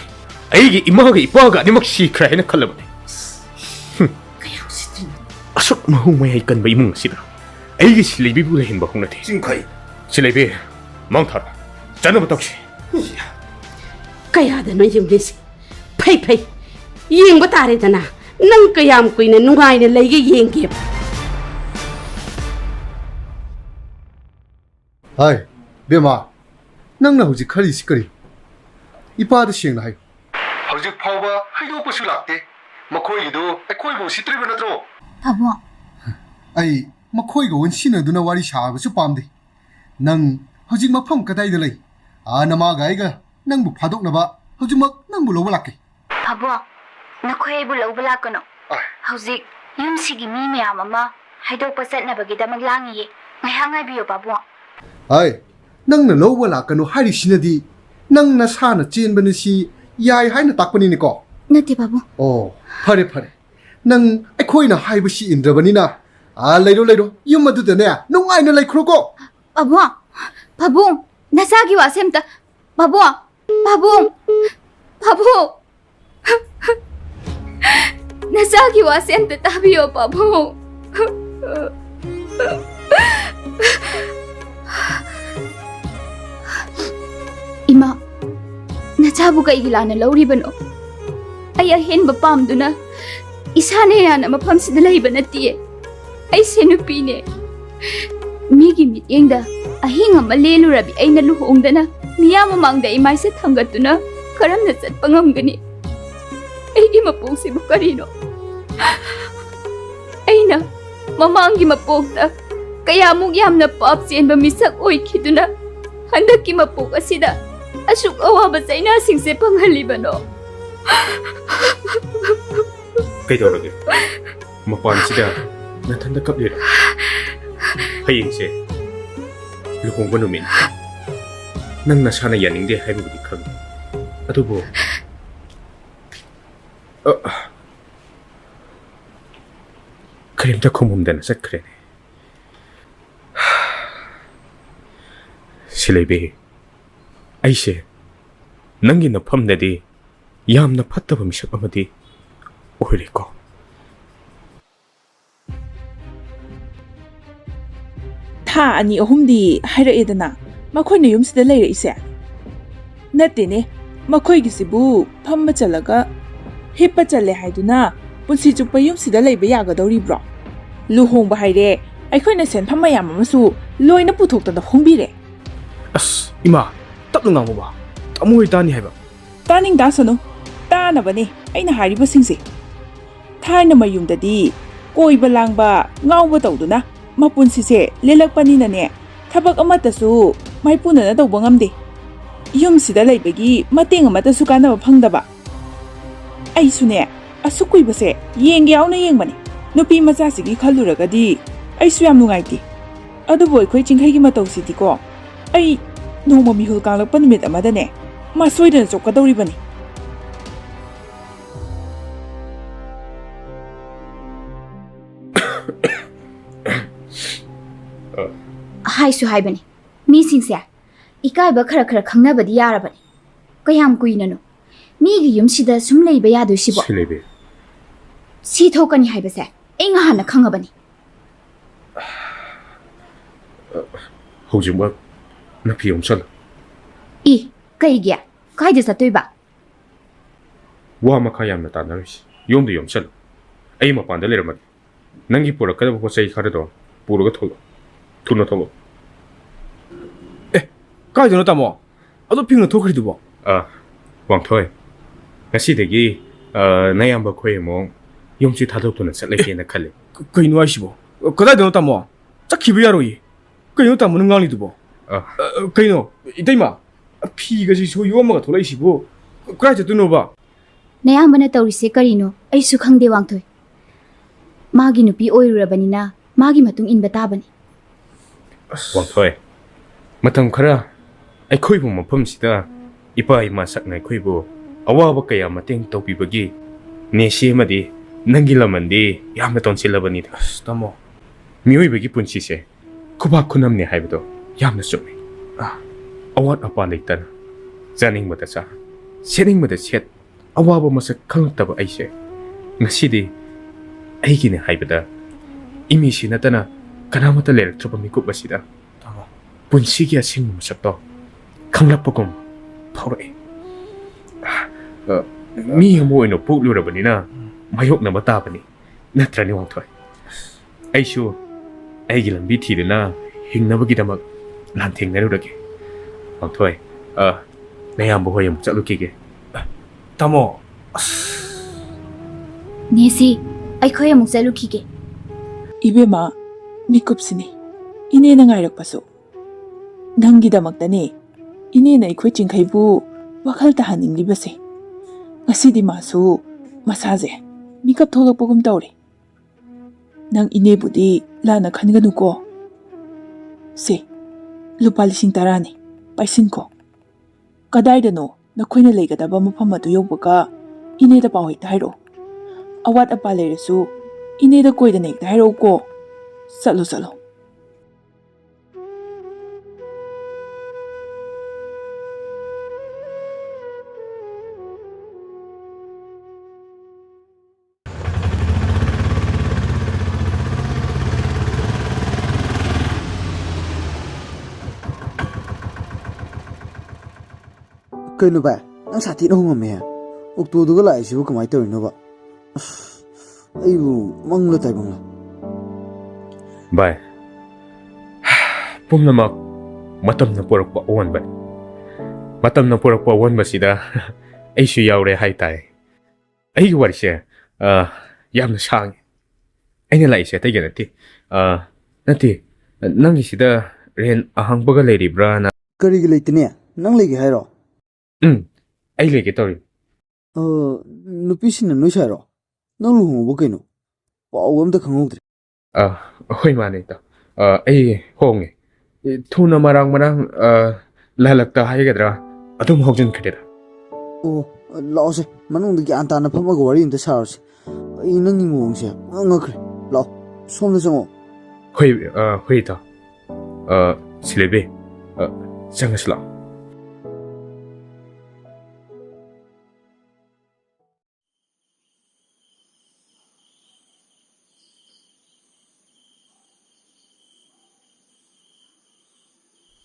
Speaker 6: aigi imaga ipaga animak sikra hena khalabani
Speaker 4: Kaya sitin.
Speaker 6: asuk mahu mai kan bai mung sida aigi silebi bu lehin ba hunati
Speaker 5: 징카이
Speaker 6: silebi mangthar chana batokshi
Speaker 4: Kaya da no yumdesi. Pay. Yeng ba tare dana. Nang kayam kuina nungai na lagi yeng kip.
Speaker 3: Hai, Bema, nangna huji khari sikari. Ipada sengna hai. Hojik phawba haido pasu lakte. Makhoi gido akhoi bo sitriba natro.
Speaker 8: Pabo,
Speaker 3: Ai makhoi go wonsina duna wari sha basu pamde. Nang hojik mafam kadai da lai. Nama gaiga nang bu phadok na ba. Hojik mak nang bu loba lakke.
Speaker 8: pabo, nakoy bu law bala kono.
Speaker 3: Ai,
Speaker 8: Hauzik, yum sigi mi miyam ama haidok pa set na bagida maglangi. Ngahangai biyo pabo.
Speaker 3: ai nangna loba lakano hari sinadi. Nang nasana chen banisi yai hai na takpani ni ko.
Speaker 8: Nati pabo.
Speaker 3: Oh, phare. Nang akhoi na hai bu si indrabani na. Leiro yum madu da ne nungai na lai khro ko.
Speaker 8: Pabo, nasagi wasemta. Pabo. Nasagi wasemta tabiyo pabo. Ima, nachabu ka igilana lauribano. Ay ahin ba pamduna. Isane yan ang mapamsida layba na tiye. Ay senupine. Migi mitiyengda. Ahing ang malelurabi ay naluhongda na. Miyamamangda imay sa tanggatuna. Karam na sat pangamgani. Ay imapong si Bukarino. Ay na, mamanggi mapogta. Kaya mong yam na papsiyan ba misak oy kituna. Handak kimapog asida. Asuk awa ba sa inasing se pangalibano.
Speaker 6: kaitorage mapan sida nathanda kaplira hayengse luhongba numin nang nasana yaningde haibudi khang adubo karimta khomumdana sakhrene silebe aise nangi na phamnadi yamna phattaba misak amadi 오히리고
Speaker 10: 타 아니 어홈디 하이러에드나 마코이네 욤스데 레이레이세 나테네 마코이기시부 팜마 찰라가 헤빠 찰레 하이두나 푼시 쭈빠 욤스데 레이베 야가도리브로 루홍바 하이레 아이코이네 센 팜마 야마마수 로이나 부톡다다 홍비레
Speaker 7: As, ima, tapno nga mo ba? Amoy tani hai ba?
Speaker 10: 따닝 다서노 따나바네 아이나 하리버싱세 타이나 mayumdadi koiba langba ngawba tawduna mapunsise lelakpaninaने thabak amatasu maipunana tawba ngamde yumsida leibagi mateng amatasu kanaba phangdaba aisune asukuibase yengge yauna yengbani nupi machasigi khalluragadi aisu yam nungaiti adubo khoi chingkhai gi matawsidi ko ai noma mihul kanglakpa numit amadane ma soidana chokadoribani
Speaker 8: Haisu haibani. Mi singse. Ikai ba khara khangnabadi yarabani. Kayam kuinano. Mi gi yumsida sumlei ba yadu sibo.
Speaker 6: 실레베
Speaker 8: Si thokani haibase. Enga hana khangabani.
Speaker 6: ꯍꯧꯖꯤꯛꯃꯛ ꯅꯐꯤ ꯌꯣꯝꯁꯜꯂꯨ
Speaker 8: E ꯀꯩꯒꯤ ꯀꯥꯏꯗ ꯆꯠꯇꯣꯏꯕ
Speaker 6: ꯋꯥ ꯃꯈꯥ ꯌꯥꯝꯅ ꯇꯥꯟꯅꯔꯣꯏꯁꯤ ꯌꯣꯝꯗ ꯌꯣꯝꯁꯜꯂꯨ ꯑꯩ ꯃꯄꯥꯟꯗ ꯂꯩꯔꯝꯃꯒꯦ ꯅꯪꯒꯤ ꯄꯨꯔꯛꯀꯗꯕ ꯄꯣꯠ ꯆꯩ ꯈꯔꯗꯣ ꯄꯨꯔꯒ ꯊꯣꯛꯂꯛꯑꯣ ꯊꯨꯅ ꯊꯣꯛꯂꯛꯑꯣ
Speaker 7: ꯀꯥꯏꯗꯅꯣ ꯇꯥꯃꯣ ꯑꯗꯣ ꯐꯤꯡꯅ ꯊꯣꯛꯈ꯭ꯔꯤꯗꯨꯕꯣ
Speaker 6: ꯋꯥꯡꯊꯣꯏ ꯉꯁꯤꯗꯒꯤ ꯅꯌꯥꯝꯕ ꯈꯣꯏ ꯑꯃꯨꯛ ꯌꯨꯝꯁꯤ ꯊꯥꯗꯣꯛꯇꯨꯅ ꯆꯠꯂꯒꯦꯅ ꯈꯜꯂꯤ
Speaker 7: ꯀꯩꯅꯣ ꯍꯥꯏꯁꯤꯕꯣ ꯀꯗꯥꯏꯗꯅꯣ ꯇꯥꯃꯣ ꯆꯠꯈꯤꯕ ꯌꯥꯔꯣꯏꯌꯦ ꯀꯩꯅꯣ ꯇꯥꯃꯣꯅ ꯉꯥꯡꯂꯤꯗꯨꯕꯣ ꯀꯩꯅꯣ 이때마 피가지고 요엄마가 돌아이시고 그라이트 뜨노바
Speaker 8: ꯅꯌꯥꯝꯕꯅ ꯇꯧꯔꯤꯁꯦ ꯀꯔꯤꯅꯣ ꯑꯩꯁꯨ ꯈꯪꯗꯦ ꯋꯥꯡꯊꯣꯏ ꯃꯥꯒꯤ ꯅꯨꯄꯤ ꯑꯣꯏꯔꯨꯔꯕꯅꯤꯅ ꯃꯥꯒꯤ ꯃꯇꯨꯡ ꯏꯟꯕ ꯇꯥꯕꯅꯤ
Speaker 6: ꯋꯥꯡꯊꯣꯏ ꯃꯇꯝ ꯈꯔ ꯑꯩꯈꯣꯏꯕꯨ ꯃꯐꯝꯁꯤꯗ ꯏꯄꯥ ꯏꯃꯥ ꯁꯛꯅ ꯑꯩꯈꯣꯏꯕꯨ ꯑꯋꯥꯕ ꯀꯌꯥ ꯃꯇꯦꯡ ꯇꯧꯕꯤꯕꯒꯤ ꯅꯦꯁꯤ ꯑꯃꯗꯤ ꯅꯪꯒꯤ ꯂꯃꯟꯗꯤ ꯌꯥꯝꯅ ꯇꯣꯟꯁꯤꯜꯂꯕꯅꯤꯗ
Speaker 7: ꯇꯥꯃꯣ
Speaker 6: ꯃꯤꯑꯣꯏꯕꯒꯤ ꯄꯨꯟꯁꯤꯁꯦ ꯈꯨꯕꯥꯛ ꯈꯨꯅꯝꯅꯦ ꯍꯥꯏꯕꯗꯣ ꯌꯥꯝꯅ ꯆꯨꯝꯃꯤ ꯑꯋꯥꯠ ꯑꯄꯥ ꯂꯩꯇꯅ ꯆꯥꯅꯤꯡꯕꯗ ꯆꯥ ꯁꯦꯠꯅꯤꯡꯕꯗ ꯁꯦꯠ ꯑꯋꯥꯕ ꯃꯁꯛ ꯈꯪꯂꯛꯇꯕ ꯑꯩꯁꯦ ꯉꯁꯤꯗꯤ ꯑꯩꯒꯤꯅꯦ ꯍꯥꯏꯕꯗ ꯏꯃꯤꯁꯤ ꯅꯠꯇꯅ ꯀꯅꯥꯃꯠꯇ ꯂꯩꯔꯛꯇ꯭ꯔꯕ ꯃꯤꯀꯨꯞ ꯑꯁꯤꯗ ꯄꯨꯟꯁꯤꯒꯤ ꯑꯁꯦꯡꯕ ꯃꯁꯛꯇꯣ ꯈꯪꯂꯛꯄꯒꯨꯝ ꯐꯥꯎꯔꯛꯏ ꯃꯤ ꯑꯃ ꯑꯣꯏꯅ ꯄꯣꯛꯂꯨꯔꯕꯅꯤꯅ ꯃꯥꯌꯣꯛꯅꯕ ꯇꯥꯕꯅꯤ ꯅꯠꯇ꯭ꯔꯅꯤ ꯋꯥꯡꯊꯣꯏ ꯑꯩꯁꯨ ꯑꯩꯒꯤ ꯂꯝꯕꯤ ꯊꯤꯗꯨꯅ ꯍꯤꯡꯅꯕꯒꯤꯗꯃꯛ ꯂꯥꯟꯊꯦꯡꯅꯔꯨꯔꯒꯦ ꯋꯥꯡꯊꯣꯏ ꯅꯌꯥꯝꯕ ꯍꯣꯏ ꯑꯃꯨꯛ ꯆꯠꯂꯨꯈꯤꯒꯦ
Speaker 7: ꯇꯥꯃꯣ
Speaker 8: ꯅꯦꯁꯤ ꯑꯩꯈꯣꯏ ꯑꯃꯨꯛ ꯆꯠꯂꯨꯈꯤꯒꯦ
Speaker 10: 이베마 미급스니 이내나 ngairakpasu ꯅꯪꯒꯤꯗꯃꯛꯇꯅꯦ 이내나 ꯑꯩꯈꯣꯏ ꯆꯤꯡꯈꯩꯕꯨ ꯋꯥꯈꯜ ꯇꯥꯍꯟꯅꯤꯡꯂꯤꯕꯁꯦ ꯉꯁꯤꯗꯤ ꯃꯥꯁꯨ ꯃꯁꯥꯁꯦ ꯃꯤꯀꯞ ꯊꯣꯛꯂꯛꯄꯒꯨꯝ ꯇꯧꯔꯤ ꯅꯪ 이내ꯕꯨꯗꯤ ꯂꯥꯟꯅ ꯈꯟꯒꯅꯨꯀꯣ ꯁꯦ ꯂꯨꯄꯥ 10,000ꯅꯤ ꯄꯥꯏꯁꯤꯟꯈꯣ ꯀꯗꯥꯏꯗꯅꯣ ꯅꯈꯣꯏꯅ ꯂꯩꯒꯗꯕ ꯃꯐꯝ ꯑꯗꯨ ꯌꯧꯕꯒ 이내ꯗ ꯄꯥꯎ ꯍꯦꯛꯇ ꯍꯥꯏꯔꯛꯑꯣ ꯑꯋꯥꯠ ꯑꯄꯥ ꯂꯩꯔꯁꯨ 이내ꯗ ꯀꯣꯏꯗꯅ ꯍꯦꯛꯇ ꯍꯥꯏꯔꯛꯎꯀꯣ ꯆꯠꯂꯣ ꯆꯠꯂꯣ
Speaker 11: ꯀꯩꯅꯣ ꯚꯥꯏ ꯅꯪ ꯁꯥꯊꯤꯅ ꯍꯣꯡꯉꯝꯃꯦ ꯑꯣꯛꯇꯣꯗꯨꯒ ꯂꯥꯛꯏꯁꯤꯕꯨ ꯀꯃꯥꯏꯅ ꯇꯧꯔꯤꯅꯣꯕ ꯑꯩꯕꯨ ꯃꯪꯂ ꯇꯥꯏꯕꯪꯂ
Speaker 6: ꯚꯥꯏ ꯄꯨꯝꯅꯃꯛ ꯃꯇꯝꯅ ꯄꯨꯔꯛꯄ ꯑꯑꯣꯟꯕꯅꯤ ꯃꯇꯝꯅ ꯄꯨꯔꯛꯄ ꯑꯑꯣꯟꯕꯁꯤꯗ ꯑꯩꯁꯨ ꯌꯥꯎꯔꯦ ꯍꯥꯏꯇꯥꯔꯦ ꯑꯩꯒꯤ ꯋꯥꯔꯤꯁꯦ ꯌꯥꯝꯅ ꯁꯥꯡꯉꯤ ꯑꯩꯅ ꯂꯥꯛꯏꯁꯦ ꯑꯇꯩꯒ ꯅꯠꯇꯦ ꯅꯪꯒꯤꯁꯤꯗ ꯔꯦꯟ ꯑꯍꯥꯡꯕꯒ ꯂꯩꯔꯤꯕ꯭ꯔꯥꯅ
Speaker 11: ꯀꯔꯤꯒꯤ ꯂꯩꯇꯅꯦ ꯅꯪ ꯂꯩꯒꯦ ꯍꯥꯏꯔꯣ
Speaker 6: ꯑꯩ ꯂꯩꯒꯦ ꯇꯧꯔꯤ
Speaker 11: ꯅꯨꯄꯤꯁꯤꯡꯅ ꯅꯣꯏ ꯁꯥꯏꯔꯣ ꯅꯪ ꯂꯨꯍꯣꯡꯉꯕꯣ ꯀꯩꯅꯣ ꯄꯥꯎ ꯑꯝꯇ ꯈꯪꯍꯧꯗ꯭ꯔꯦ
Speaker 6: ꯍꯣꯏ ꯃꯥꯅꯦ ꯏꯇꯥꯎ ꯑꯩ ꯍꯣꯡꯉꯦ ꯊꯨꯅ ꯃꯔꯥꯡ ꯂꯍꯜꯂꯛꯇ ꯍꯥꯏꯒꯗ꯭ꯔꯥ ꯑꯗꯨꯝ ꯍꯧꯖꯤꯟꯈ꯭ꯔꯦꯗ
Speaker 11: ꯑꯣ ꯂꯥꯛꯑꯣꯁꯦ ꯃꯅꯨꯡꯗ ꯒ꯭ꯌꯥꯟ ꯇꯥꯅ ꯐꯝꯃꯒ ꯋꯥꯔꯤ ꯑꯝꯇ ꯁꯥꯔꯁꯦ ꯑꯩ ꯅꯪꯒꯤ ꯃꯑꯣꯡꯁꯦ ꯉꯛꯈ꯭ꯔꯦ ꯂꯥꯛꯑꯣ ꯁꯣꯝꯗ ꯆꯪꯉꯛꯑꯣ
Speaker 6: ꯍꯣꯏ ꯏꯇꯥꯎ ꯁꯤꯂꯩꯕꯤ ꯆꯪꯉꯁꯤ ꯂꯥꯛꯑꯣ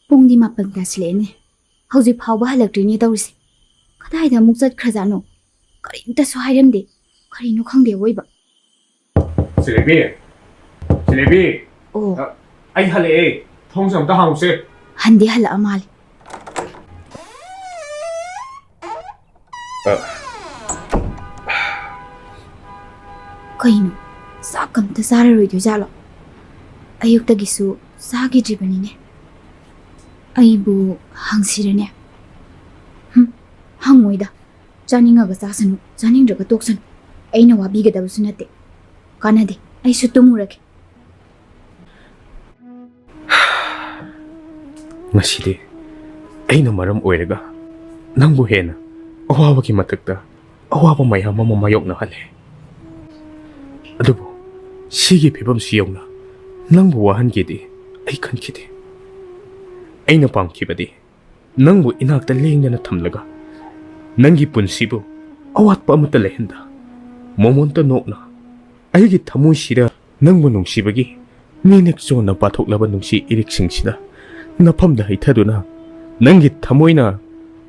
Speaker 8: ꯄꯨꯡꯗꯤ 8 ꯇꯥꯁꯤꯜꯂꯛꯑꯦꯅꯦ ꯍꯧꯖꯤꯛ ꯐꯥꯎꯕ ꯍꯜꯂꯛꯇ꯭ꯔꯤꯅꯦ ꯇꯧꯔꯤꯁꯦ ꯀꯗꯥꯏꯗ ꯑꯃꯨꯛ ꯆꯠꯈ꯭ꯔꯖꯥꯠꯅꯣ ꯀꯔꯤꯝꯇꯁꯨ ꯍꯥꯏꯔꯝꯗꯦ ꯀꯔꯤꯅꯣ ꯈꯪꯗꯦ ꯑꯣꯏꯕ
Speaker 6: ꯁꯤꯂꯩꯕꯤ
Speaker 8: ꯑꯣ
Speaker 6: ꯑꯩ ꯍꯜꯂꯛꯑꯦ ꯊꯣꯡꯁꯦ ꯑꯝꯇ ꯍꯥꯡꯉꯨꯁꯦ
Speaker 8: ꯍꯟꯗꯤ ꯍꯜꯂꯛꯑ ꯃꯥꯜꯂꯦ ꯀꯩꯅꯣ ꯆꯥꯛ ꯑꯝꯇ ꯆꯥꯔꯔꯣꯏꯗꯣꯏꯖꯥꯠꯂꯣ ꯑꯌꯨꯛꯇꯒꯤꯁꯨ ꯆꯥꯈꯤꯗ꯭ꯔꯤꯕꯅꯤꯅꯦ ꯑꯩꯕꯨ ꯍꯪꯁꯤꯔꯅꯦ ꯍꯪꯉꯣꯏꯗ ꯆꯥꯅꯤꯡꯉꯒ ꯆꯥꯁꯅꯨ ꯆꯥꯅꯤꯡꯗ꯭ꯔꯒ ꯇꯣꯛꯁꯅꯨ ꯑꯩꯅ ꯋꯥꯕꯤꯒꯗꯕꯁꯨ ꯅꯠꯇꯦ ꯀꯥꯟꯅꯗꯦ ꯑꯩꯁꯨ ꯇꯨꯝꯃꯨꯔꯒꯦ
Speaker 6: ꯉꯁꯤꯗꯤ ꯑꯩꯅ ꯃꯔꯝ ꯑꯣꯏꯔꯒ ꯅꯪꯕꯨ ꯍꯦꯟꯅ ꯑꯋꯥꯕꯒꯤ ꯃꯊꯛꯇ ꯑꯋꯥꯕ ꯃꯌꯥꯝ ꯑꯃ ꯃꯥꯌꯣꯛꯅꯍꯜꯂꯦ ꯑꯗꯨꯕꯨ ꯁꯤꯒꯤ ꯐꯤꯕꯝꯁꯤ ꯌꯧꯅ ꯅꯪꯕꯨ ꯋꯥꯍꯟꯒꯦꯗꯤ ꯑꯩ ꯈꯟꯈꯤꯗꯦ ꯑꯩꯅ ꯄꯥꯝꯈꯤꯕꯗꯤ ꯅꯪꯕꯨ ꯏꯅꯥꯛꯇ ꯂꯦꯡꯗꯅ ꯊꯝꯂꯒ ꯅꯪꯒꯤ ꯄꯨꯟꯁꯤꯕꯨ ꯑꯋꯥꯠꯄ ꯑꯃꯠꯇ ꯂꯩꯍꯟꯗ ꯃꯣꯃꯣꯟꯇ ꯅꯣꯛꯅ ꯑꯩꯒꯤ ꯊꯃꯣꯏꯁꯤꯗ ꯅꯪꯕꯨ ꯅꯨꯡꯁꯤꯕꯒꯤ ꯅꯦꯅꯦꯛ ꯆꯣꯟꯅ ꯄꯥꯊꯣꯛꯂꯕ ꯅꯨꯡꯁꯤ ꯏꯔꯤꯛꯁꯤꯡꯁꯤꯅ ꯅꯐꯝꯗ ꯍꯩꯊꯗꯨꯅ ꯅꯪꯒꯤ ꯊꯃꯣꯏꯅ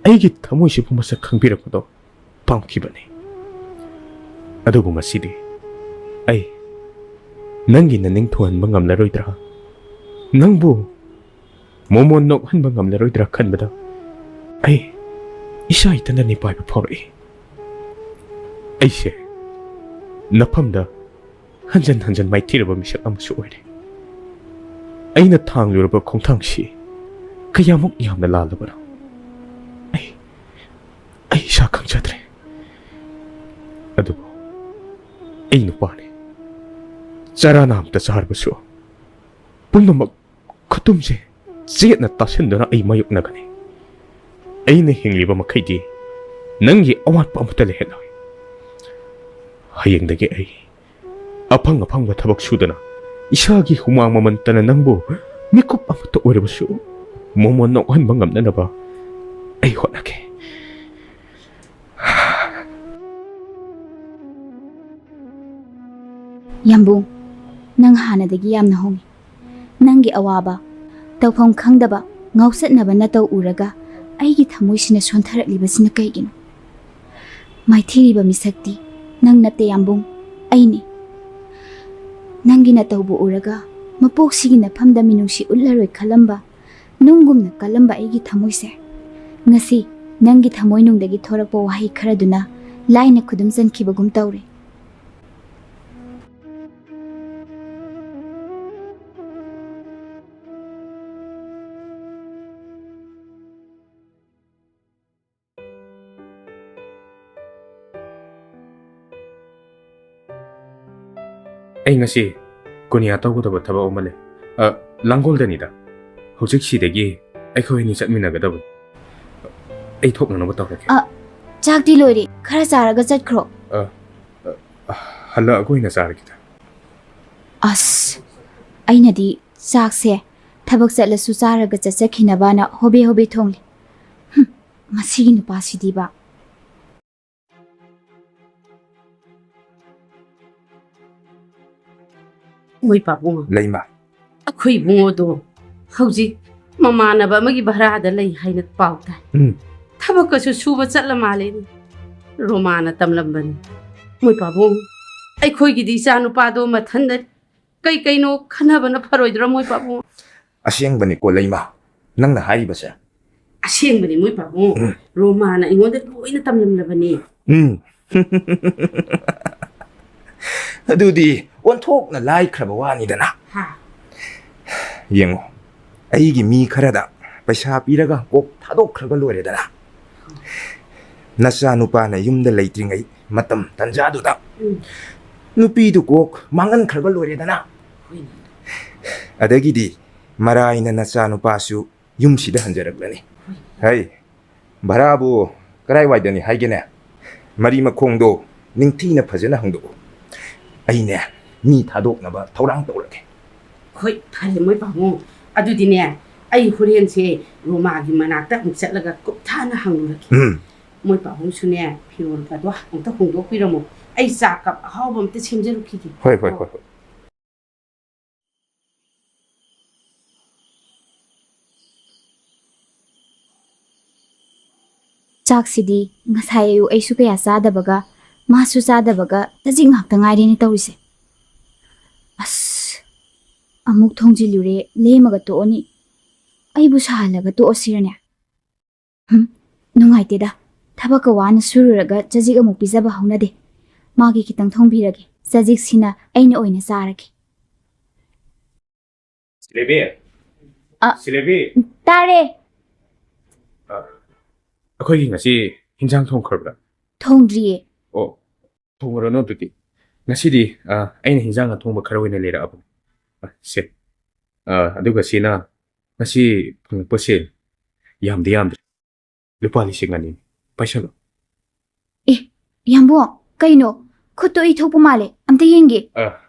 Speaker 6: ꯑꯩꯒꯤ ꯊꯃꯣꯏꯁꯤꯕꯨ ꯃꯁꯛ ꯈꯪꯕꯤꯔꯛꯄꯗꯣ ꯄꯥꯝꯈꯤꯕꯅꯤ ꯑꯗꯨꯕꯨ ꯉꯁꯤꯗꯤ ꯑꯩ ꯅꯪꯒꯤ ꯅꯅꯤꯡ ꯊꯨꯍꯟꯕ ꯉꯝꯂꯔꯣꯏꯗ꯭ꯔꯥ ꯅꯪꯕꯨ ꯃꯣꯃꯣꯟ ꯅꯣꯛꯍꯟꯕ ꯉꯝꯂꯔꯣꯏꯗ꯭ꯔꯥ ꯈꯟꯕꯗ ꯑꯩ ꯏꯁꯥ ꯏꯊꯟꯇ ꯅꯤꯄꯥꯏꯕ ꯐꯥꯎꯔꯛꯏ ꯑꯩꯁꯦ ꯅꯐꯝꯗ ꯍꯟꯖꯟ ꯍꯟꯖꯟ ꯃꯥꯏꯊꯤꯔꯕ ꯃꯤꯁꯛ ꯑꯃꯁꯨ ꯑꯣꯏꯔꯦ ꯑꯩꯅ ꯊꯥꯡꯂꯨꯔꯕ ꯈꯣꯡꯊꯥꯡꯁꯤ ꯀꯌꯥꯃꯨꯛ ꯌꯥꯝꯅ ꯂꯥꯜꯂꯕꯅꯣ ꯑꯩ ꯏꯁꯥ ꯈꯪꯖꯗ꯭ꯔꯦ ꯑꯗꯨꯕꯨ ꯑꯩ ꯅꯨꯄꯥꯅꯤ ꯆꯔꯥꯅ ꯑꯝꯇ ꯆꯥꯔꯕꯁꯨ ꯄꯨꯝꯅꯃꯛ ꯈꯨꯇꯨꯝꯁꯦ ꯆꯦꯠꯅ ꯇꯥꯁꯤꯟꯗꯨꯅ ꯑꯩ ꯃꯥꯌꯣꯛꯅꯒꯅꯤ ꯑꯩꯅ ꯍꯤꯡꯂꯤꯕ ꯃꯈꯩꯗꯤ ꯅꯪꯒꯤ ꯑꯋꯥꯠꯄ ꯑꯃꯠꯇ ꯂꯩꯍꯜꯂꯣꯏ ꯍꯌꯦꯡꯗꯒꯤ ꯑꯩ ꯑꯐꯪ ꯑꯐꯪꯕ ꯊꯕꯛ ꯁꯨꯗꯅ ꯏꯁꯥꯒꯤ ꯍꯨꯃꯥꯡ ꯃꯃꯟꯇꯅ ꯅꯪꯕꯨ ꯃꯤꯀꯨꯞ ꯑꯃꯠꯇ ꯑꯣꯏꯔꯕꯁꯨ ꯃꯣꯃꯣꯟ ꯅꯣꯛꯍꯟꯕ ꯉꯝꯅꯅꯕ ꯑꯩ ꯍꯣꯠꯅꯒꯦ
Speaker 8: ꯌꯥꯝꯕꯨꯡ ꯅꯪ ꯍꯥꯟꯅꯗꯒꯤ ꯌꯥꯝꯅ ꯍꯣꯡꯉꯤ ꯅꯪꯒꯤ ꯑꯋꯥꯕ ꯇꯧꯐꯝ ꯈꯪꯗꯕ ꯉꯥꯎꯆꯠꯅꯕ ꯅꯇꯧ ꯎꯔꯒ ꯑꯩꯒꯤ ꯊꯃꯣꯏꯁꯤꯅ ꯁꯣꯟꯊꯔꯛꯂꯤꯕꯁꯤꯅ ꯀꯩꯒꯤꯅꯣ ꯃꯥꯏꯊꯤꯔꯤꯕ ꯃꯤꯁꯛꯇꯤ ꯅꯪ ꯅꯠꯇꯦ ꯌꯥꯝꯕꯨꯡ ꯑꯩꯅꯤ ꯅꯪꯒꯤ ꯅꯇꯧꯕꯨ ꯎꯔꯒ ꯃꯄꯣꯛꯁꯤꯒꯤ ꯅꯐꯝꯗ ꯃꯤꯅꯨꯡꯁꯤ ꯎꯠꯂꯔꯣꯏ ꯈꯜꯂꯝꯕ ꯅꯨꯡꯒꯨꯝꯅ ꯀꯜꯂꯝꯕ ꯑꯩꯒꯤ ꯊꯃꯣꯏꯁꯦ ꯉꯁꯤ ꯅꯪꯒꯤ ꯊꯃꯣꯏꯅꯨꯡꯗꯒꯤ ꯊꯣꯔꯛꯄ ꯋꯥꯍꯩ ꯈꯔꯗꯨꯅ ꯂꯥꯏꯅ ꯈꯨꯗꯨꯝ ꯆꯟꯈꯤꯕꯒꯨꯝ ꯇꯧꯔꯦ
Speaker 6: ꯑꯩ ꯉꯁꯤ ꯀꯨꯅꯤꯌꯥ ꯇꯧꯒꯗꯕ ꯊꯕꯛ ꯑꯃ ꯂꯩ ꯂꯥꯡꯒꯣꯜꯗꯅꯤꯗ ꯍꯧꯖꯤꯛ ꯁꯤꯗꯒꯤ ꯑꯩꯈꯣꯏ ꯑꯅꯤ ꯆꯠꯃꯤꯟꯅꯒꯗꯕꯅꯤ ꯑꯩ ꯊꯣꯛꯅꯅꯕ ꯇꯧꯔꯒꯦ
Speaker 8: ꯆꯥꯛꯇꯤ ꯂꯣꯏꯔꯦ ꯈꯔ ꯆꯥꯔꯒ ꯆꯠꯈ꯭ꯔꯣ
Speaker 6: ꯍꯜꯂꯛꯑꯒ ꯑꯣꯏꯅ ꯆꯥꯔꯒꯦꯗ
Speaker 8: ꯑꯁ ꯑꯩꯅꯗꯤ ꯆꯥꯛꯁꯦ ꯊꯕꯛ ꯆꯠꯂꯁꯨ ꯆꯥꯔꯒ ꯆꯠꯆꯈꯤꯅꯕꯅ ꯍꯣꯕꯦ ꯍꯣꯕꯦ ꯊꯣꯡꯂꯤ ꯃꯁꯤꯒꯤ ꯅꯨꯄꯥꯁꯤꯗꯤꯕ
Speaker 4: ꯃꯣꯏ ꯄꯥꯕꯨꯡ
Speaker 5: ꯂꯩꯃ
Speaker 4: ꯑꯩꯈꯣꯏ ꯏꯕꯨꯡꯉꯣꯗꯣ ꯍꯧꯖꯤꯛ ꯃꯃꯥꯟꯅꯕ ꯑꯃꯒꯤ ꯚꯔꯥꯗ ꯂꯩ ꯍꯥꯏꯅ ꯄꯥꯎ ꯇꯥꯏ ꯊꯕꯛꯀꯁꯨ ꯁꯨꯕ ꯆꯠꯂ ꯃꯥꯜꯂꯦꯅꯤ ꯔꯣꯃꯥꯅ ꯇꯝꯂꯝꯕꯅꯤ ꯃꯣꯏ ꯄꯥꯕꯨꯡ ꯑꯩꯈꯣꯏꯒꯤꯗꯤ ꯏꯆꯥ ꯅꯨꯄꯥꯗꯣ ꯃꯊꯟꯗ ꯀꯩꯅꯣ ꯈꯟꯅꯕꯅ ꯐꯔꯣꯏꯗ꯭ꯔꯥ ꯃꯣꯏ ꯄꯥꯕꯨꯡ
Speaker 5: ꯑꯁꯦꯡꯕꯅꯤꯀꯣ ꯂꯩꯃ ꯅꯪꯅ ꯍꯥꯏꯔꯤꯕꯁꯦ
Speaker 4: ꯑꯁꯦꯡꯕꯅꯤ ꯃꯣꯏ ꯄꯥꯕꯨꯡ ꯔꯣꯃꯥꯅ ꯑꯩꯉꯣꯟꯗ ꯂꯣꯏꯅ ꯇꯝꯂꯝꯂꯕꯅꯤ
Speaker 5: ꯑꯗꯨꯗꯤ ꯑꯣꯟꯊꯣꯛꯅ ꯂꯥꯏꯈ꯭ꯔꯕ ꯋꯥꯅꯤꯗꯅ ꯌꯦꯡꯉꯣ ꯑꯩꯒꯤ ꯃꯤ ꯈꯔꯗ ꯄꯩꯁꯥ ꯄꯤꯔꯒ ꯀꯣꯛ ꯊꯥꯗꯣꯛꯈ꯭ꯔꯒ ꯂꯣꯏꯔꯦꯗꯅ ꯅꯆꯥ ꯅꯨꯄꯥꯅ ꯌꯨꯝꯗ ꯂꯩꯇ꯭ꯔꯤꯉꯩ ꯃꯇꯝ ꯇꯟꯖꯥꯗꯨꯗ ꯅꯨꯄꯤꯗꯨ ꯀꯣꯛ ꯃꯥꯡꯍꯟꯈ꯭ꯔꯒ ꯂꯣꯏꯔꯦꯗꯅ ꯑꯗꯒꯤꯗꯤ ꯃꯔꯥꯏꯅ ꯅꯆꯥ ꯅꯨꯄꯥꯁꯨ ꯌꯨꯝꯁꯤꯗ ꯍꯟꯖꯔꯛꯂꯅꯤ ꯍꯩ ꯚꯔꯥꯕꯨ ꯀꯗꯥꯏꯋꯥꯏꯗꯅꯤ ꯍꯥꯏꯒꯦꯅꯦ ꯃꯔꯤ ꯃꯈꯣꯡꯗꯣ ꯅꯤꯡꯊꯤꯅ ꯐꯖꯅ ꯍꯪꯗꯣꯛꯎ ꯑꯩꯅꯦ ꯃꯤ ꯊꯥꯗꯣꯛꯅꯕ ꯊꯧꯔꯥꯡ ꯇꯧꯔꯒꯦ
Speaker 4: ꯍꯣꯏ ꯐꯔꯦ ꯃꯣꯏ ꯄꯥꯕꯨꯡ ꯑꯗꯨꯗꯤꯅꯦ ꯑꯩ ꯍꯣꯔꯦꯟꯁꯦ ꯔꯣꯃꯥꯒꯤ ꯃꯅꯥꯛꯇ ꯑꯃꯨꯛ ꯆꯠꯂꯒ ꯀꯨꯞꯊꯥꯅ ꯍꯪꯂꯨꯔꯒꯦ ꯃꯣꯏ ꯄꯥꯕꯨꯡꯁꯨꯅꯦ ꯐꯤꯔꯣꯜꯒꯗꯣ ꯑꯝꯇ ꯍꯣꯡꯗꯣꯛꯄꯤꯔꯝꯃꯣ ꯑꯩ ꯆꯥ ꯀꯞ ꯑꯍꯥꯎꯕ ꯑꯝꯇ ꯁꯦꯝꯖꯔꯨꯈꯤꯒꯦ
Speaker 5: ꯍꯣꯏ
Speaker 8: ꯆꯥꯛꯁꯤꯗꯤ ꯉꯁꯥꯏ ꯑꯌꯨꯛ ꯑꯩꯁꯨ ꯀꯌꯥ ꯆꯥꯗꯕꯒ ꯃꯥꯁꯨ ꯆꯥꯗꯕꯒ ꯆꯖꯤꯛ ꯉꯥꯛꯇ ꯉꯥꯏꯔꯦꯅꯦ ꯇꯧꯔꯤꯁꯦ ꯑꯁ ꯑꯃꯨꯛ ꯊꯣꯡꯖꯤꯜꯂꯨꯔꯦ ꯂꯦꯝꯃꯒ ꯇꯣꯛꯑꯅꯤ ꯑꯩꯕꯨ ꯁꯥꯍꯜꯂꯒ ꯇꯣꯛꯑꯁꯤꯔꯅꯦ ꯅꯨꯡꯉꯥꯏꯇꯦꯗ ꯊꯕꯛꯀ ꯋꯥꯅ ꯁꯨꯔꯨꯔꯒ ꯆꯖꯤꯛ ꯑꯃꯨꯛ ꯄꯤꯖꯕ ꯍꯧꯅꯗꯦ ꯃꯥꯒꯤ ꯈꯤꯇꯪ ꯊꯣꯡꯕꯤꯔꯒꯦ ꯆꯖꯤꯛꯁꯤꯅ ꯑꯩꯅ ꯑꯣꯏꯅ ꯆꯥꯔꯒꯦ
Speaker 6: ꯁꯤꯂꯦꯕꯤ
Speaker 8: ꯇꯥꯔꯦ
Speaker 6: ꯑꯩꯈꯣꯏꯒꯤ ꯉꯁꯤ ꯍꯤꯟꯖꯥꯡ ꯊꯣꯡꯈ꯭ꯔꯕ꯭ꯔꯥ
Speaker 8: ꯊꯣꯡꯗ꯭ꯔꯤꯌꯦ
Speaker 6: ꯑꯣ ꯊꯣꯡꯉꯨꯔꯅꯨ ꯑꯗꯨꯗꯤ ꯉꯁꯤꯗꯤ ꯑꯩꯅ ꯍꯤꯟꯖꯥꯡ ꯑꯊꯣꯡꯕ ꯈꯔ ꯑꯣꯏꯅ ꯂꯩꯔꯛꯑꯕꯅꯤ ꯁꯦ ꯑꯗꯨꯒ ꯁꯤꯅ ꯉꯁꯤ ꯐꯪꯉꯛꯄ ꯁꯦꯜ ꯌꯥꯝꯗ꯭ꯔꯦ ꯂꯨꯄꯥ 2,000 ꯄꯥꯏꯁꯜꯂꯣ
Speaker 8: ꯌꯥꯝꯕꯣ ꯀꯩꯅꯣ ꯈꯨꯠꯇꯣ ꯏ ꯊꯣꯛꯄ ꯃꯥꯜꯂꯦ ꯑꯝꯇ ꯌꯦꯡꯒꯦ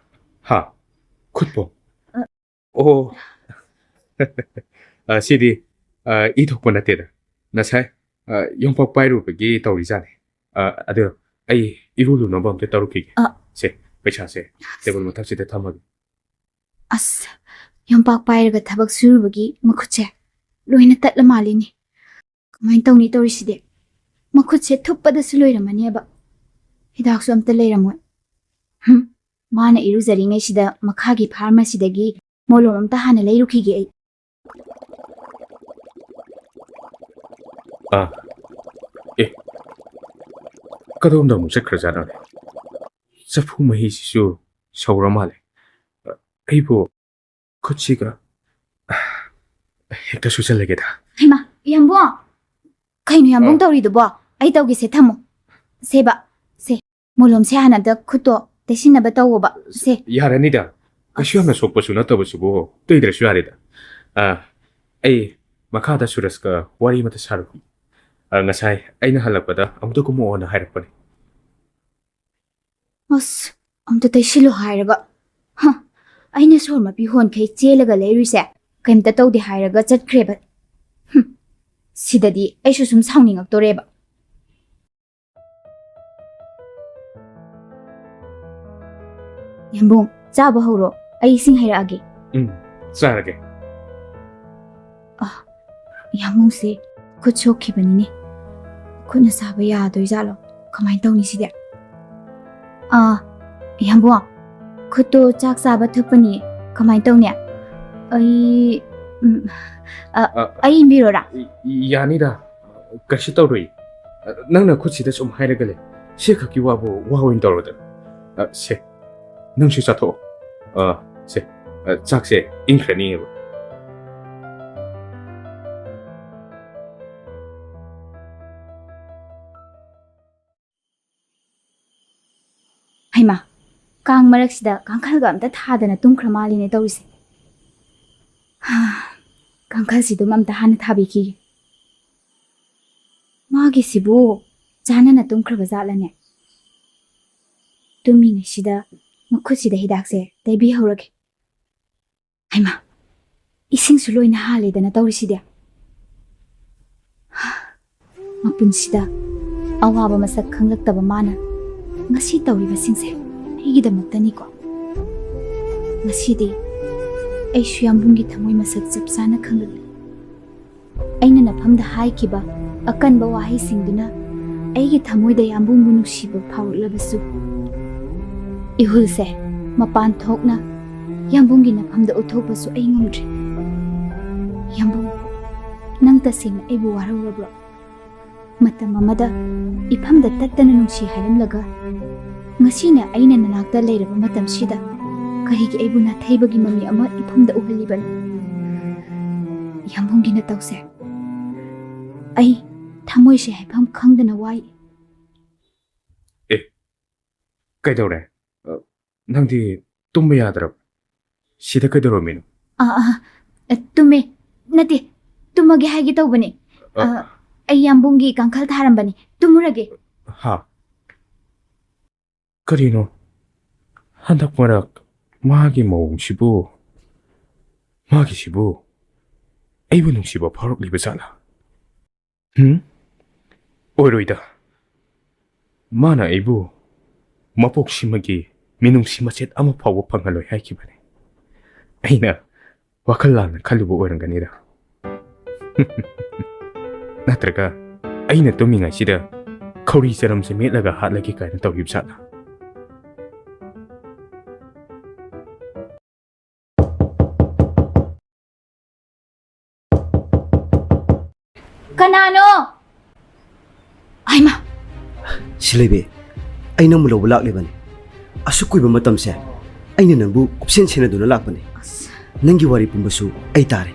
Speaker 6: ꯍꯥ ꯈꯨꯠꯄꯣ ꯑꯣ ꯁꯤꯗꯤ ꯏ ꯊꯣꯛꯄ ꯅꯠꯇꯦꯗ ꯉꯁꯥꯏ ꯌꯣꯡꯄꯥꯛ ꯄꯥꯏꯔꯨꯕꯒꯤ ꯇꯧꯔꯤꯖꯥꯠꯅꯤ ꯑꯗꯣ ꯑꯩ ꯏꯔꯨ ꯂꯨꯅꯕ ꯑꯝꯇ ꯇꯧꯔꯨꯈꯤꯒꯦ ꯁꯦ ꯄꯩꯁꯥꯁꯦ ꯇꯦꯕꯜ ꯃꯊꯛꯁꯤꯗ ꯊꯝꯃꯒꯦ
Speaker 8: ꯑꯁ ꯌꯣꯝꯄꯥꯛ ꯄꯥꯏꯔꯒ ꯊꯕꯛ ꯁꯨꯔꯨꯕꯒꯤ ꯃꯈꯨꯠꯁꯦ ꯂꯣꯏꯅ ꯇꯠꯂ ꯃꯥꯜꯂꯤꯅꯤ ꯀꯃꯥꯏꯅ ꯇꯧꯅꯤ ꯇꯧꯔꯤꯁꯤꯗꯤ ꯃꯈꯨꯠꯁꯦ ꯊꯨꯞꯄꯗꯁꯨ ꯂꯣꯏꯔꯝꯃꯅꯦꯕ ꯍꯤꯗꯥꯛꯁꯨ ꯑꯝꯇ ꯂꯩꯔꯝꯃꯣꯏ ꯃꯥꯅ ꯏꯔꯨꯖꯔꯤꯉꯩꯁꯤꯗ ꯃꯈꯥꯒꯤ ꯐꯥꯔꯃꯥꯁꯤꯗꯒꯤ ꯃꯣꯂꯣꯝ ꯑꯝꯇ ꯍꯥꯟꯅ ꯂꯩꯔꯨꯈꯤꯒꯦ ꯑꯩ
Speaker 6: ꯀꯗꯣꯝꯗ ꯑꯃꯨꯛ ꯆꯠꯈ꯭ꯔꯖꯥꯠꯅꯣꯅꯦ ꯆꯐꯨ ꯃꯍꯤꯁꯤꯁꯨ ꯁꯧꯔ ꯃꯥꯜꯂꯦ ꯑꯩꯕꯨ ꯈꯨꯠꯁꯤꯒ ꯍꯦꯛꯇ ꯁꯨꯆꯜꯂꯒꯦꯗ
Speaker 8: ꯍꯩꯃꯥ ꯌꯥꯝꯕꯨꯡ ꯀꯩꯅꯣ ꯌꯥꯝꯕꯨꯡ ꯇꯧꯔꯤꯗꯨꯕꯣ ꯑꯩ ꯇꯧꯒꯦꯁꯦ ꯊꯝꯃꯣ ꯁꯦꯕ ꯁꯦ ꯃꯣꯂꯣꯝꯁꯦ ꯍꯥꯟꯅꯗ ꯈꯨꯠꯇꯣ ꯇꯩꯁꯤꯟꯅꯕ ꯇꯧꯋꯣꯕ ꯁꯦ
Speaker 6: ꯌꯥꯔꯅꯤꯗ ꯀꯩꯁꯨ ꯌꯥꯝꯅ ꯁꯣꯛꯄꯁꯨ ꯅꯠꯇꯕꯁꯤꯕꯨ ꯇꯩꯗ꯭ꯔꯁꯨ ꯌꯥꯔꯦꯗ ꯑꯩ ꯃꯈꯥꯗ ꯁꯨꯔꯁꯀ ꯋꯥꯔꯤ ꯑꯃꯇ ꯁꯥꯔꯨꯏ ꯉꯁꯥꯏ ꯑꯩꯅ ꯍꯜꯂꯛꯄꯗ ꯑꯃꯨꯛꯇ ꯀꯨꯝꯃꯛꯑꯣꯅ ꯍꯥꯏꯔꯛꯄꯅꯤ
Speaker 8: ꯑꯁ ꯑꯝꯇ ꯇꯩꯁꯤꯜꯂꯨ ꯍꯥꯏꯔꯒ ꯑꯩꯅ ꯁꯣꯔ ꯃꯄꯤ ꯍꯣꯟꯈꯩ ꯆꯦꯜꯂꯒ ꯂꯩꯔꯨꯏꯁꯦ ꯀꯩꯝꯇ ꯇꯧꯗꯦ ꯍꯥꯏꯔꯒ ꯆꯠꯈ꯭ꯔꯦꯕ ꯁꯤꯗꯗꯤ ꯑꯩꯁꯨ ꯁꯨꯝ ꯁꯥꯎꯅꯤꯡꯉꯛꯇꯣꯔꯦꯕ ꯌꯥꯝꯕꯨꯡ ꯆꯥꯕ ꯍꯧꯔꯣ ꯑꯩ ꯏꯁꯤꯡ ꯍꯩꯔꯛꯑꯒꯦ
Speaker 6: ꯆꯥꯔꯒꯦ
Speaker 8: ꯌꯥꯝꯕꯨꯡꯁꯦ ꯈꯨꯠ ꯁꯣꯛꯈꯤꯕꯅꯤꯅꯦ ꯈꯨꯠꯅ ꯆꯥꯕ ꯌꯥꯗꯣꯏꯖꯥꯠꯂꯣ ꯀꯃꯥꯏꯅ ꯇꯧꯅꯤ ꯁꯤꯗꯤ ꯌꯥꯝꯕꯨꯡ ꯈꯨꯠꯇꯣ ꯆꯥꯛ ꯆꯥꯕ ꯊꯨꯞꯄꯅꯤ ꯀꯃꯥꯏꯅ ꯇꯧꯅꯤ ꯑꯩ ꯏꯟꯕꯤꯔꯣꯔꯥ
Speaker 6: ꯌꯥꯅꯤꯗ ꯀꯩꯁꯨ ꯇꯧꯔꯣꯏ ꯅꯪꯅ ꯈꯨꯠꯁꯤꯗ ꯁꯨꯝ ꯍꯥꯏꯔꯒ ꯂꯩ ꯁꯤ ꯈꯛꯀꯤ ꯋꯥꯕꯨ ꯋꯥ ꯑꯣꯏꯅ ꯇꯧꯔꯗꯅ ꯁꯦ ꯅꯪꯁꯨ ꯆꯥꯊꯣꯛꯑꯣ ꯁꯦ ꯆꯥꯛꯁꯦ ꯏꯪꯈ꯭ꯔꯅꯤꯕ
Speaker 8: ꯍꯩꯃꯥ ꯀꯥꯡ ꯃꯔꯛꯁꯤꯗ ꯀꯥꯡꯈꯜꯒ ꯑꯝꯇ ꯊꯥꯗꯅ ꯇꯨꯝꯈ꯭ꯔ ꯃꯥꯜꯂꯤꯅꯦ ꯇꯧꯔꯤꯁꯦ ꯀꯥꯡꯈꯜꯁꯤꯗꯨꯝ ꯑꯝꯇ ꯍꯥꯟꯅ ꯊꯥꯕꯤꯈꯤꯒꯦ ꯃꯥꯒꯤꯁꯤꯕꯨ ꯆꯥꯟꯅꯅ ꯇꯨꯝꯈ꯭ꯔꯕ ꯖꯥꯠꯂꯅꯦ ꯇꯨꯝꯃꯤꯉꯩꯁꯤꯗ ꯃꯈꯨꯠꯁꯤꯗ ꯍꯤꯗꯥꯛꯁꯦ ꯇꯩꯕꯤꯍꯧꯔꯒꯦ ꯍꯩꯃꯥ ꯏꯁꯤꯡꯁꯨ ꯂꯣꯏꯅ ꯍꯥꯜꯂꯦꯗꯅ ꯇꯧꯔꯤꯁꯤꯗꯤ ꯃꯄꯨꯟꯁꯤꯗ ꯑꯋꯥꯕ ꯃꯁꯛ ꯈꯪꯂꯛꯇꯕ ꯃꯥꯅ ngasi ꯇꯧꯔꯤꯕꯁꯤꯡꯁꯦ ꯑꯩꯒꯤꯗꯃꯛꯇꯅꯤꯀꯣ ngasiꯗꯤ ꯑꯩꯁꯨ ꯌꯥꯝꯕꯨꯡꯒꯤ ꯊꯃꯣꯏ ꯃꯁꯛ ꯆꯞ ꯆꯥꯅ ꯈꯪꯂꯛꯂꯤ ꯑꯩꯅ ꯅꯐꯝꯗ ꯍꯥꯏꯈꯤꯕ ꯑꯀꯟꯕ ꯋꯥꯍꯩꯁꯤꯡꯗꯨꯅ ꯑꯩꯒꯤ ꯊꯃꯣꯏꯗ ꯌꯥꯝꯕꯨꯡꯕꯨ ꯅꯨꯡꯁꯤꯕ ꯐꯥꯎꯔꯛꯂꯕꯁꯨ ꯏꯍꯨꯜꯁꯦ ꯃꯄꯥꯟ ꯊꯣꯛꯅ ꯌꯥꯝꯕꯨꯡꯒꯤ ꯅꯐꯝꯗ ꯎꯠꯊꯣꯛꯄꯁꯨ ꯑꯩ ꯉꯝꯗ꯭ꯔꯦ ꯌꯥꯝꯕꯨꯡ ꯅꯪ ꯇꯁꯦꯡꯅ ꯑꯩꯕꯨ ꯋꯥꯔꯧꯔꯕ꯭ꯔꯣ ꯃꯇꯝ ꯑꯃꯗ ꯏꯐꯝꯗ ꯇꯠꯇꯅ ꯅꯨꯡꯁꯤ ꯍꯥꯏꯔꯝꯂꯒ ngasiꯅ ꯑꯩꯅ ꯅꯅꯥꯛꯇ ꯂꯩꯔꯕ ꯃꯇꯝꯁꯤꯗ ꯀꯔꯤꯒꯤ ꯑꯩꯕꯨ ꯅꯥꯊꯩꯕꯒꯤ ꯃꯃꯤ ꯑꯃ ꯏꯐꯝꯗ ꯎꯍꯜꯂꯤꯕꯅꯣ ꯌꯥꯝꯕꯨꯡꯒꯤ ꯅꯇꯧꯁꯦ ꯑꯩ ꯊꯃꯣꯏꯁꯦ ꯍꯥꯏꯐꯝ ꯈꯪꯗꯅ ꯋꯥꯏ
Speaker 6: ꯀꯩꯗꯧꯔꯦ ꯅꯪꯗꯤ ꯇꯨꯝꯕ ꯌꯥꯗ꯭ꯔꯕ ꯁꯤꯗ ꯀꯩꯗꯧꯔꯝꯃꯤꯅꯣ
Speaker 8: ꯇꯨꯝꯃꯦ ꯅꯠꯇꯦ ꯇꯨꯝꯃꯒꯦ ꯍꯥꯏꯒꯦ ꯇꯧꯕꯅꯦ ꯑꯩ ꯌꯥꯝꯕꯨꯡꯒꯤ ꯀꯥꯡꯈꯜ ꯊꯥꯔꯝꯕꯅꯤ ꯇꯨꯝꯃꯨꯔꯒꯦ
Speaker 6: ꯀꯔꯤꯅꯣ ꯍꯟꯗꯛ ꯃꯔꯛ 마기 ꯃꯑꯣꯡꯁꯤꯕꯨ 마기시부 ꯑꯩꯕꯨ ꯅꯨꯡꯁꯤꯕ ꯐꯥꯎꯔꯛꯂꯤꯕꯖꯥꯠꯂ ꯑꯣꯏꯔꯣꯏꯗ ꯃꯥꯅ ꯑꯩꯕꯨ ꯃꯄꯣꯛꯁꯤꯃꯒꯤ ꯃꯤꯅꯨꯡꯁꯤ ꯃꯆꯦꯠ ꯑꯃ ꯐꯥꯎꯕ ꯐꯪꯍꯜꯂꯣꯏ ꯍꯥꯏꯈꯤꯕꯅꯤ ꯑꯩꯅ ꯋꯥꯈꯜ ꯂꯥꯟꯅ ꯈꯜꯂꯨꯕ ꯑꯣꯏꯔꯝꯒꯅꯤꯗ ꯅꯠꯇ꯭ꯔꯒ ꯑꯩꯅ ꯇꯨꯝꯃꯤꯉꯩꯁꯤꯗ ꯈꯧꯔꯤ ꯆꯔꯝꯁꯦ ꯃꯦꯠꯂꯒ ꯍꯥꯠꯂꯒꯦ ꯀꯥꯏꯅ ꯇꯧꯔꯤꯕꯖꯥꯠꯂ
Speaker 8: Kanano? Ayma!
Speaker 12: Silebe, ay nang mulaw laklibani. Asukoy ba matamse? Ay nanangbu kupsen senaduna lakbani. Nang giwari pumbasu ay tare.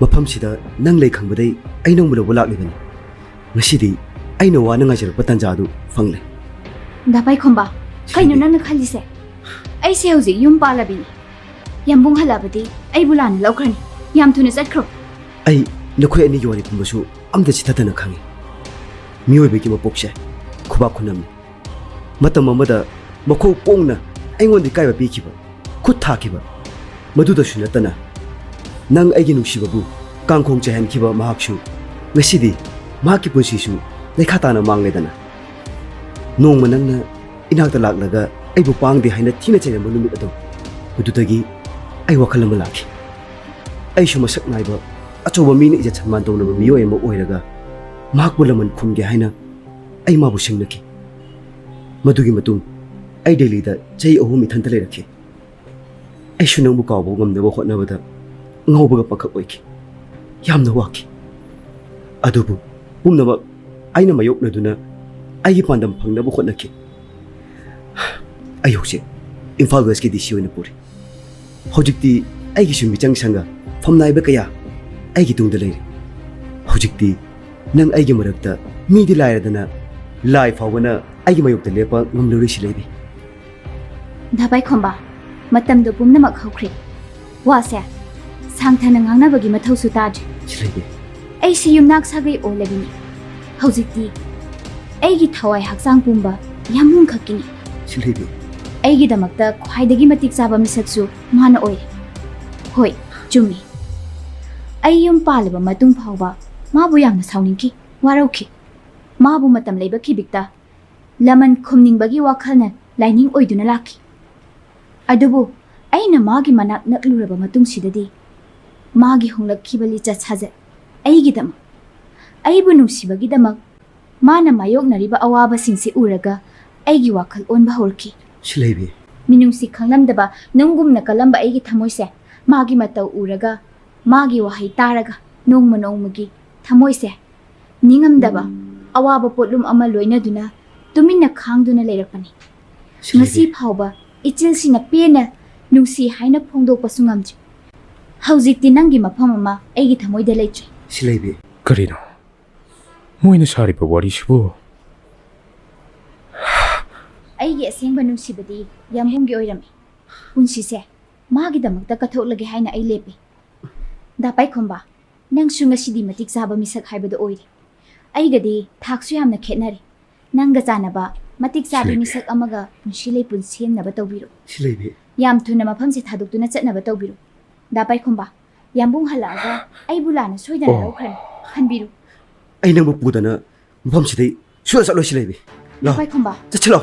Speaker 12: Mapam sida nang laikhang baday ay nang mulaw laklibani. Ngasidi ay nawa nang ajar patanjadu fangle.
Speaker 8: Dapay komba, kayo nang nakhalise. Ay si hauzi yung palabini. Yambung halabadi ay bulan laukrani. Yam tunis at kro.
Speaker 12: Ay nakoy ani giwari pumbasu amda chitata na khangi. Miyoy beki mapokse. Kuba kunam. Matam amada mako pongna aingondi kaiba bikiba. Kut thakiba. Maduda shunatana. Nang aigi nungsibabu kangkhong chahan kiba mahakshu. Ngasidi mahaki punsisu lekhatana mangledana. Nong manangna inakta laklaga aibu pangde haina thina chena manumit ado. Madudagi ai wakal ama laki ai shu masak naiba achoba mi ni ija chamman tong na miyo ema oiraga mak bulaman khumge haina ai ma bu singnaki madugi matung ai daily da chai ahum ithanta le rakhi ai shu nang bu kaw bo ngam deba hotna bada ngaubaga pakhak oiki yamna waki adubu pumnama aina mayok na duna ai pandam phangna bu hotnaki ayokse Imphal West ki disi oina puri hojikti aigi sumi chang sanga famnai ba kaya aigi tungda leire hojikti nang aigi marakta mi di laira dana lai fawna aigi mayokta lepa ngamlori sileibi
Speaker 8: Dabai khomba matam do pumna mak khawkhri wa se sangthana ngangna bagi mathau su tadri
Speaker 12: sileibi
Speaker 8: ai si yumnak sagai olabini hojikti aigi thawai haksang pumba yamun khakini
Speaker 12: sileibi
Speaker 8: aigi damakta khwaidagi matik chaba misaksu mana oi hoi chumi ai yum palaba matung phawba mabu yamna sauningki warauki mabu matam leiba khibikta laman khumning bagi wakhalna lining oiduna laki adubu aina magi manak nakluraba matung sidadi magi honglak khibali cha chaja aigi dam aibu nungsibagi damak mana mayok nariba awaba singse uraga aigi wakhal onba horki
Speaker 12: sileibi
Speaker 8: minungsi khanglamdaba nungumna kalamba aigi thamoise magi matau uraga magi wahai taraga nongma nongmagi thamoise ningamdaba awaba potlum ama loina duna tuminna khangduna leirakpani ngasi phawba ichil sina pena nungsi haina phongdok pasungamji haujikti nangi mafam ama aigi thamoida leichri
Speaker 12: sileibi
Speaker 6: karino moina sari ba wari shibo
Speaker 8: aigi asengba nungsibadi yambungi oirami punsise magi damakta kathoklage haina ai lepe da pai khomba nang sunga sidi matik saba misak haibada oiri aigadi thaksu yamna khetnari nanga janaba matik sabi misak amaga punshilei punsiem naba tawbiro
Speaker 12: sileibi
Speaker 8: yam thuna mafam se thaduktuna chatnaba tawbiro da pai khomba yambung halaga ai bulana soidana raukhran khanbiru
Speaker 12: ai nang bu pudana mafam sidai suwa salo sileibi
Speaker 8: da pai khomba
Speaker 12: chachilo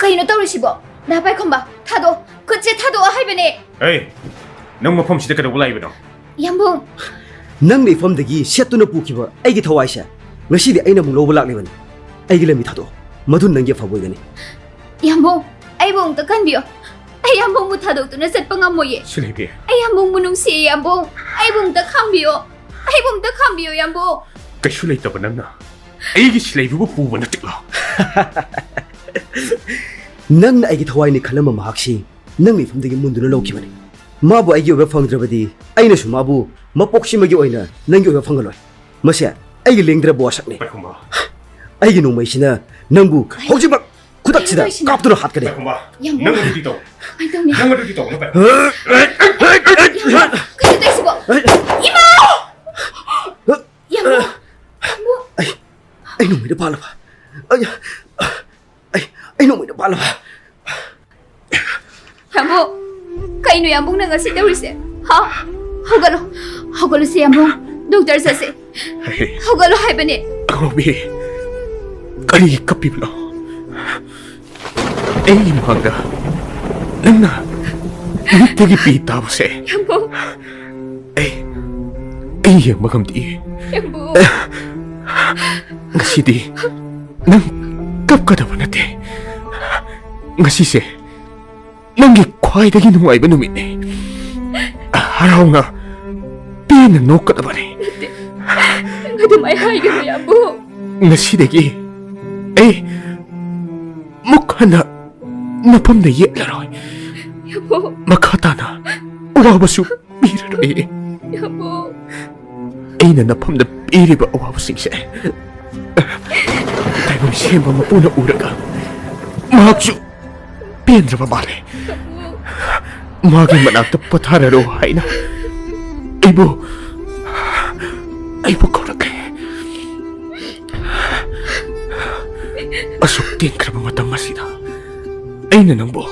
Speaker 8: kaino tawrisibo da pai khomba thado kutse thado haibane
Speaker 6: hey nang mafam sida kada ulai bano
Speaker 8: yambung
Speaker 12: nang nei fam dagi setuna pukiba aigi thawaisa ngasidi aina mung loba lakleban aigi lami thado madun nangge faboigani
Speaker 8: yambung ai bong ta kanbio ai yambung mu thado tuna setpa ngamoye
Speaker 6: sileibi
Speaker 8: ai yambung munung si yambung ai bong ta khambio yambung
Speaker 6: kaishu leitaba nangna aigi sileibi bu puba na tikla
Speaker 12: nang na aigi thawai ni khalama mahakshi nang nei fam dagi munduna lokibani mabu aigi oba phangdrabadi aina su mabu mapokshi magi oina nangi oba phangaloi mase aigi lengdra bo sakne
Speaker 6: pakhumba
Speaker 12: aigi no maisina nangbu hojima kudak sida kaptuna hatkane
Speaker 8: yambung
Speaker 6: nang ru dito
Speaker 8: ai tawni
Speaker 6: nang ru dito na pa
Speaker 8: kayo taisibo ima yambung
Speaker 12: ai no mai da palaba ai no mai da palaba
Speaker 8: yambung kaino yambung na ngasi tawrise ha hogalo se yambung doctor sase hogalo haibane
Speaker 6: Robi, kari kapiblo. Ay manga, nangna, tegi pita mo se.
Speaker 8: yambung
Speaker 6: Ay yung magamdi.
Speaker 8: yambung
Speaker 6: Ngasi di, nang kapkada mo nate. Ngasi se, nangi kway dagi nung ay banumit eh. Haraw nga, pinanok ka na ba ni?
Speaker 8: ngadumay haigano yambung
Speaker 6: Ngasidagi, ay, mukha na napam na yelaroy.
Speaker 8: yambung
Speaker 6: Makata na, uwawasu piraroy.
Speaker 8: yambung
Speaker 6: Ay na napam na piriba uwawasing siya. Tayo mong siya mamapuna uraga. Mahaksu, piandra babale. Maging managta patararo hay na. Ay po ko nagay. Asok din ka naman matang masina. Ay nanangbo.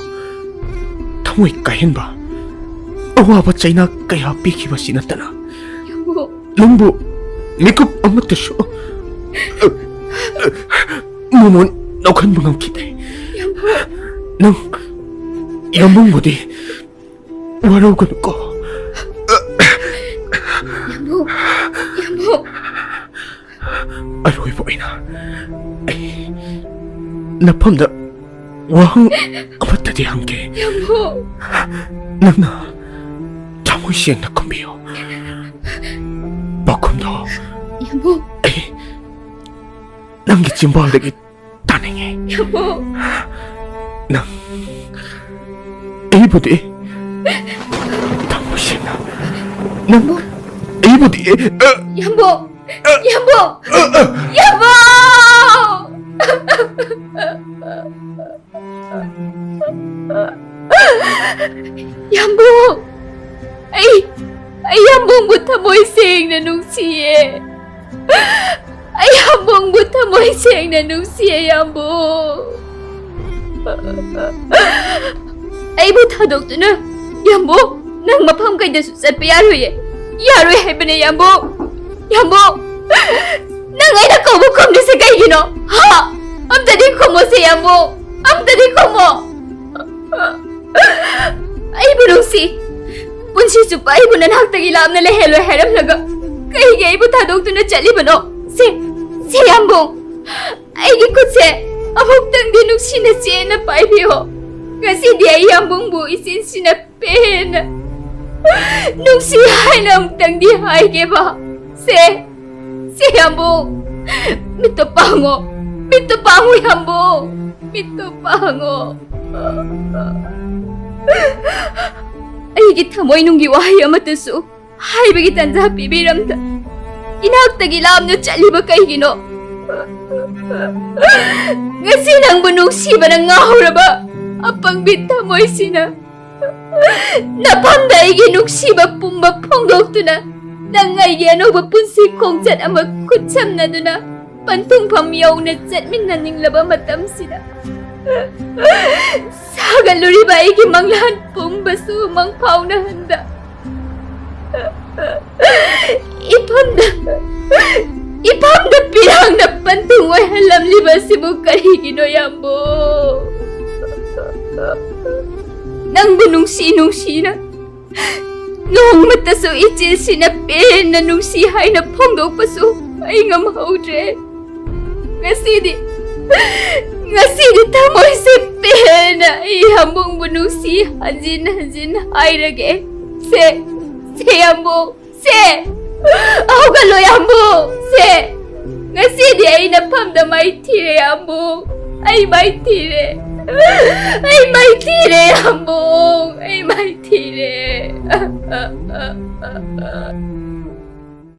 Speaker 6: Tamoy kahin ba? Awabat sa'y na kaya piki ba sinatana?
Speaker 8: yambung
Speaker 6: Nangbo, mikop ang matasyo. Mumon, naukan mo ng kita.
Speaker 8: yambung
Speaker 6: Nang, yambong mo di. 와로가누까.
Speaker 8: 얌봉, 얌봉.
Speaker 6: 알고 보이나. 나펌다 왕 아무따디 한게.
Speaker 8: 얌봉.
Speaker 6: 너나 자무시행 나컴비요. 바꿈도.
Speaker 8: 얌봉.
Speaker 6: 남기 짐벌되기 따능해.
Speaker 8: 얌봉.
Speaker 6: 난 이보디 자무시행 나. 난 이보디.
Speaker 8: 얌봉. 얌봉. 얌봉. 얌봉. Ay hambong buta mo'y sing na nung siye. Ay hambong buta mo'y sing na nung siye, hambong. Ay buta doktor na. Hambong, nang mapam kay na susat pa yaroy eh. Yaroy hay ba na hambong? Hambong, nang ay nakabukom na sa kay gino. Ha? Am tadi ko mo si hambong. Am tadi ko mo. Ay bulong si. पुंसी चुप्पा ही बुनन हक तक इलाम ने लहेलो harem लगा कहीं गई बुता दोग तूने चली बनो से यंबो आई की कुछ से अब हुक तंग दिन उसी ने चेन न पाई भी हो कैसी दिया यंबो बु इसी सी न पेन नुक्सी हाय न हुक तंग दी हाय के बा से यंबो मितो पांगो यंबो मितो पांगो ꯑꯩꯒꯤ ꯊꯃꯣꯏ ꯅꯨꯡꯒꯤ ꯋꯥꯍꯩ ꯑꯃꯠꯇꯁꯨ ꯍꯥꯏꯕꯒꯤ ꯇꯟꯖꯥ ꯄꯤꯕꯤꯔꯝꯗ ꯏꯅꯥꯛꯇꯒꯤ ꯂꯥꯞꯅ ꯆꯠꯂꯤꯕ ꯀꯩꯒꯤꯅꯣ ꯉꯁꯤ ꯅꯪꯕꯨ ꯅꯨꯡꯁꯤꯕꯅ ꯉꯥꯎꯔꯕ ꯑꯄꯪꯕꯤ ꯊꯃꯣꯏꯁꯤꯅ ꯅꯐꯝꯗ ꯑꯩꯒꯤ ꯅꯨꯡꯁꯤꯕ ꯄꯨꯝꯕ ꯐꯣꯡꯗꯣꯛꯇꯨꯅ ꯅꯪ ꯑꯩꯒꯤ ꯑꯅꯧꯕ ꯄꯨꯟꯁꯤ ꯈꯣꯡꯆꯠ ꯑꯃ ꯈꯨꯠꯁꯝꯅꯗꯨꯅ ꯄꯟꯊꯨꯡꯐꯝ ꯌꯧꯅ ꯆꯠꯃꯤꯟꯅꯅꯤꯡꯂꯕ ꯃꯇꯝꯁꯤꯗ 사갈루리바 이기 망란 뿜바수 망파우나한다 이밤다 비랑나 반둥와 할람리바시부 까리기노 얌보 낭부 뭉시나 농마따수 이질시나 빼나 뭉시 하이나 펑독바수 아잉암 하우드레 Ngasidi tamoy si pena ihambong bunusi hanjin hairage se yambong se ako galo yambong se ngasidi ay napamda may tire yambong ay may tire yambong ay may tire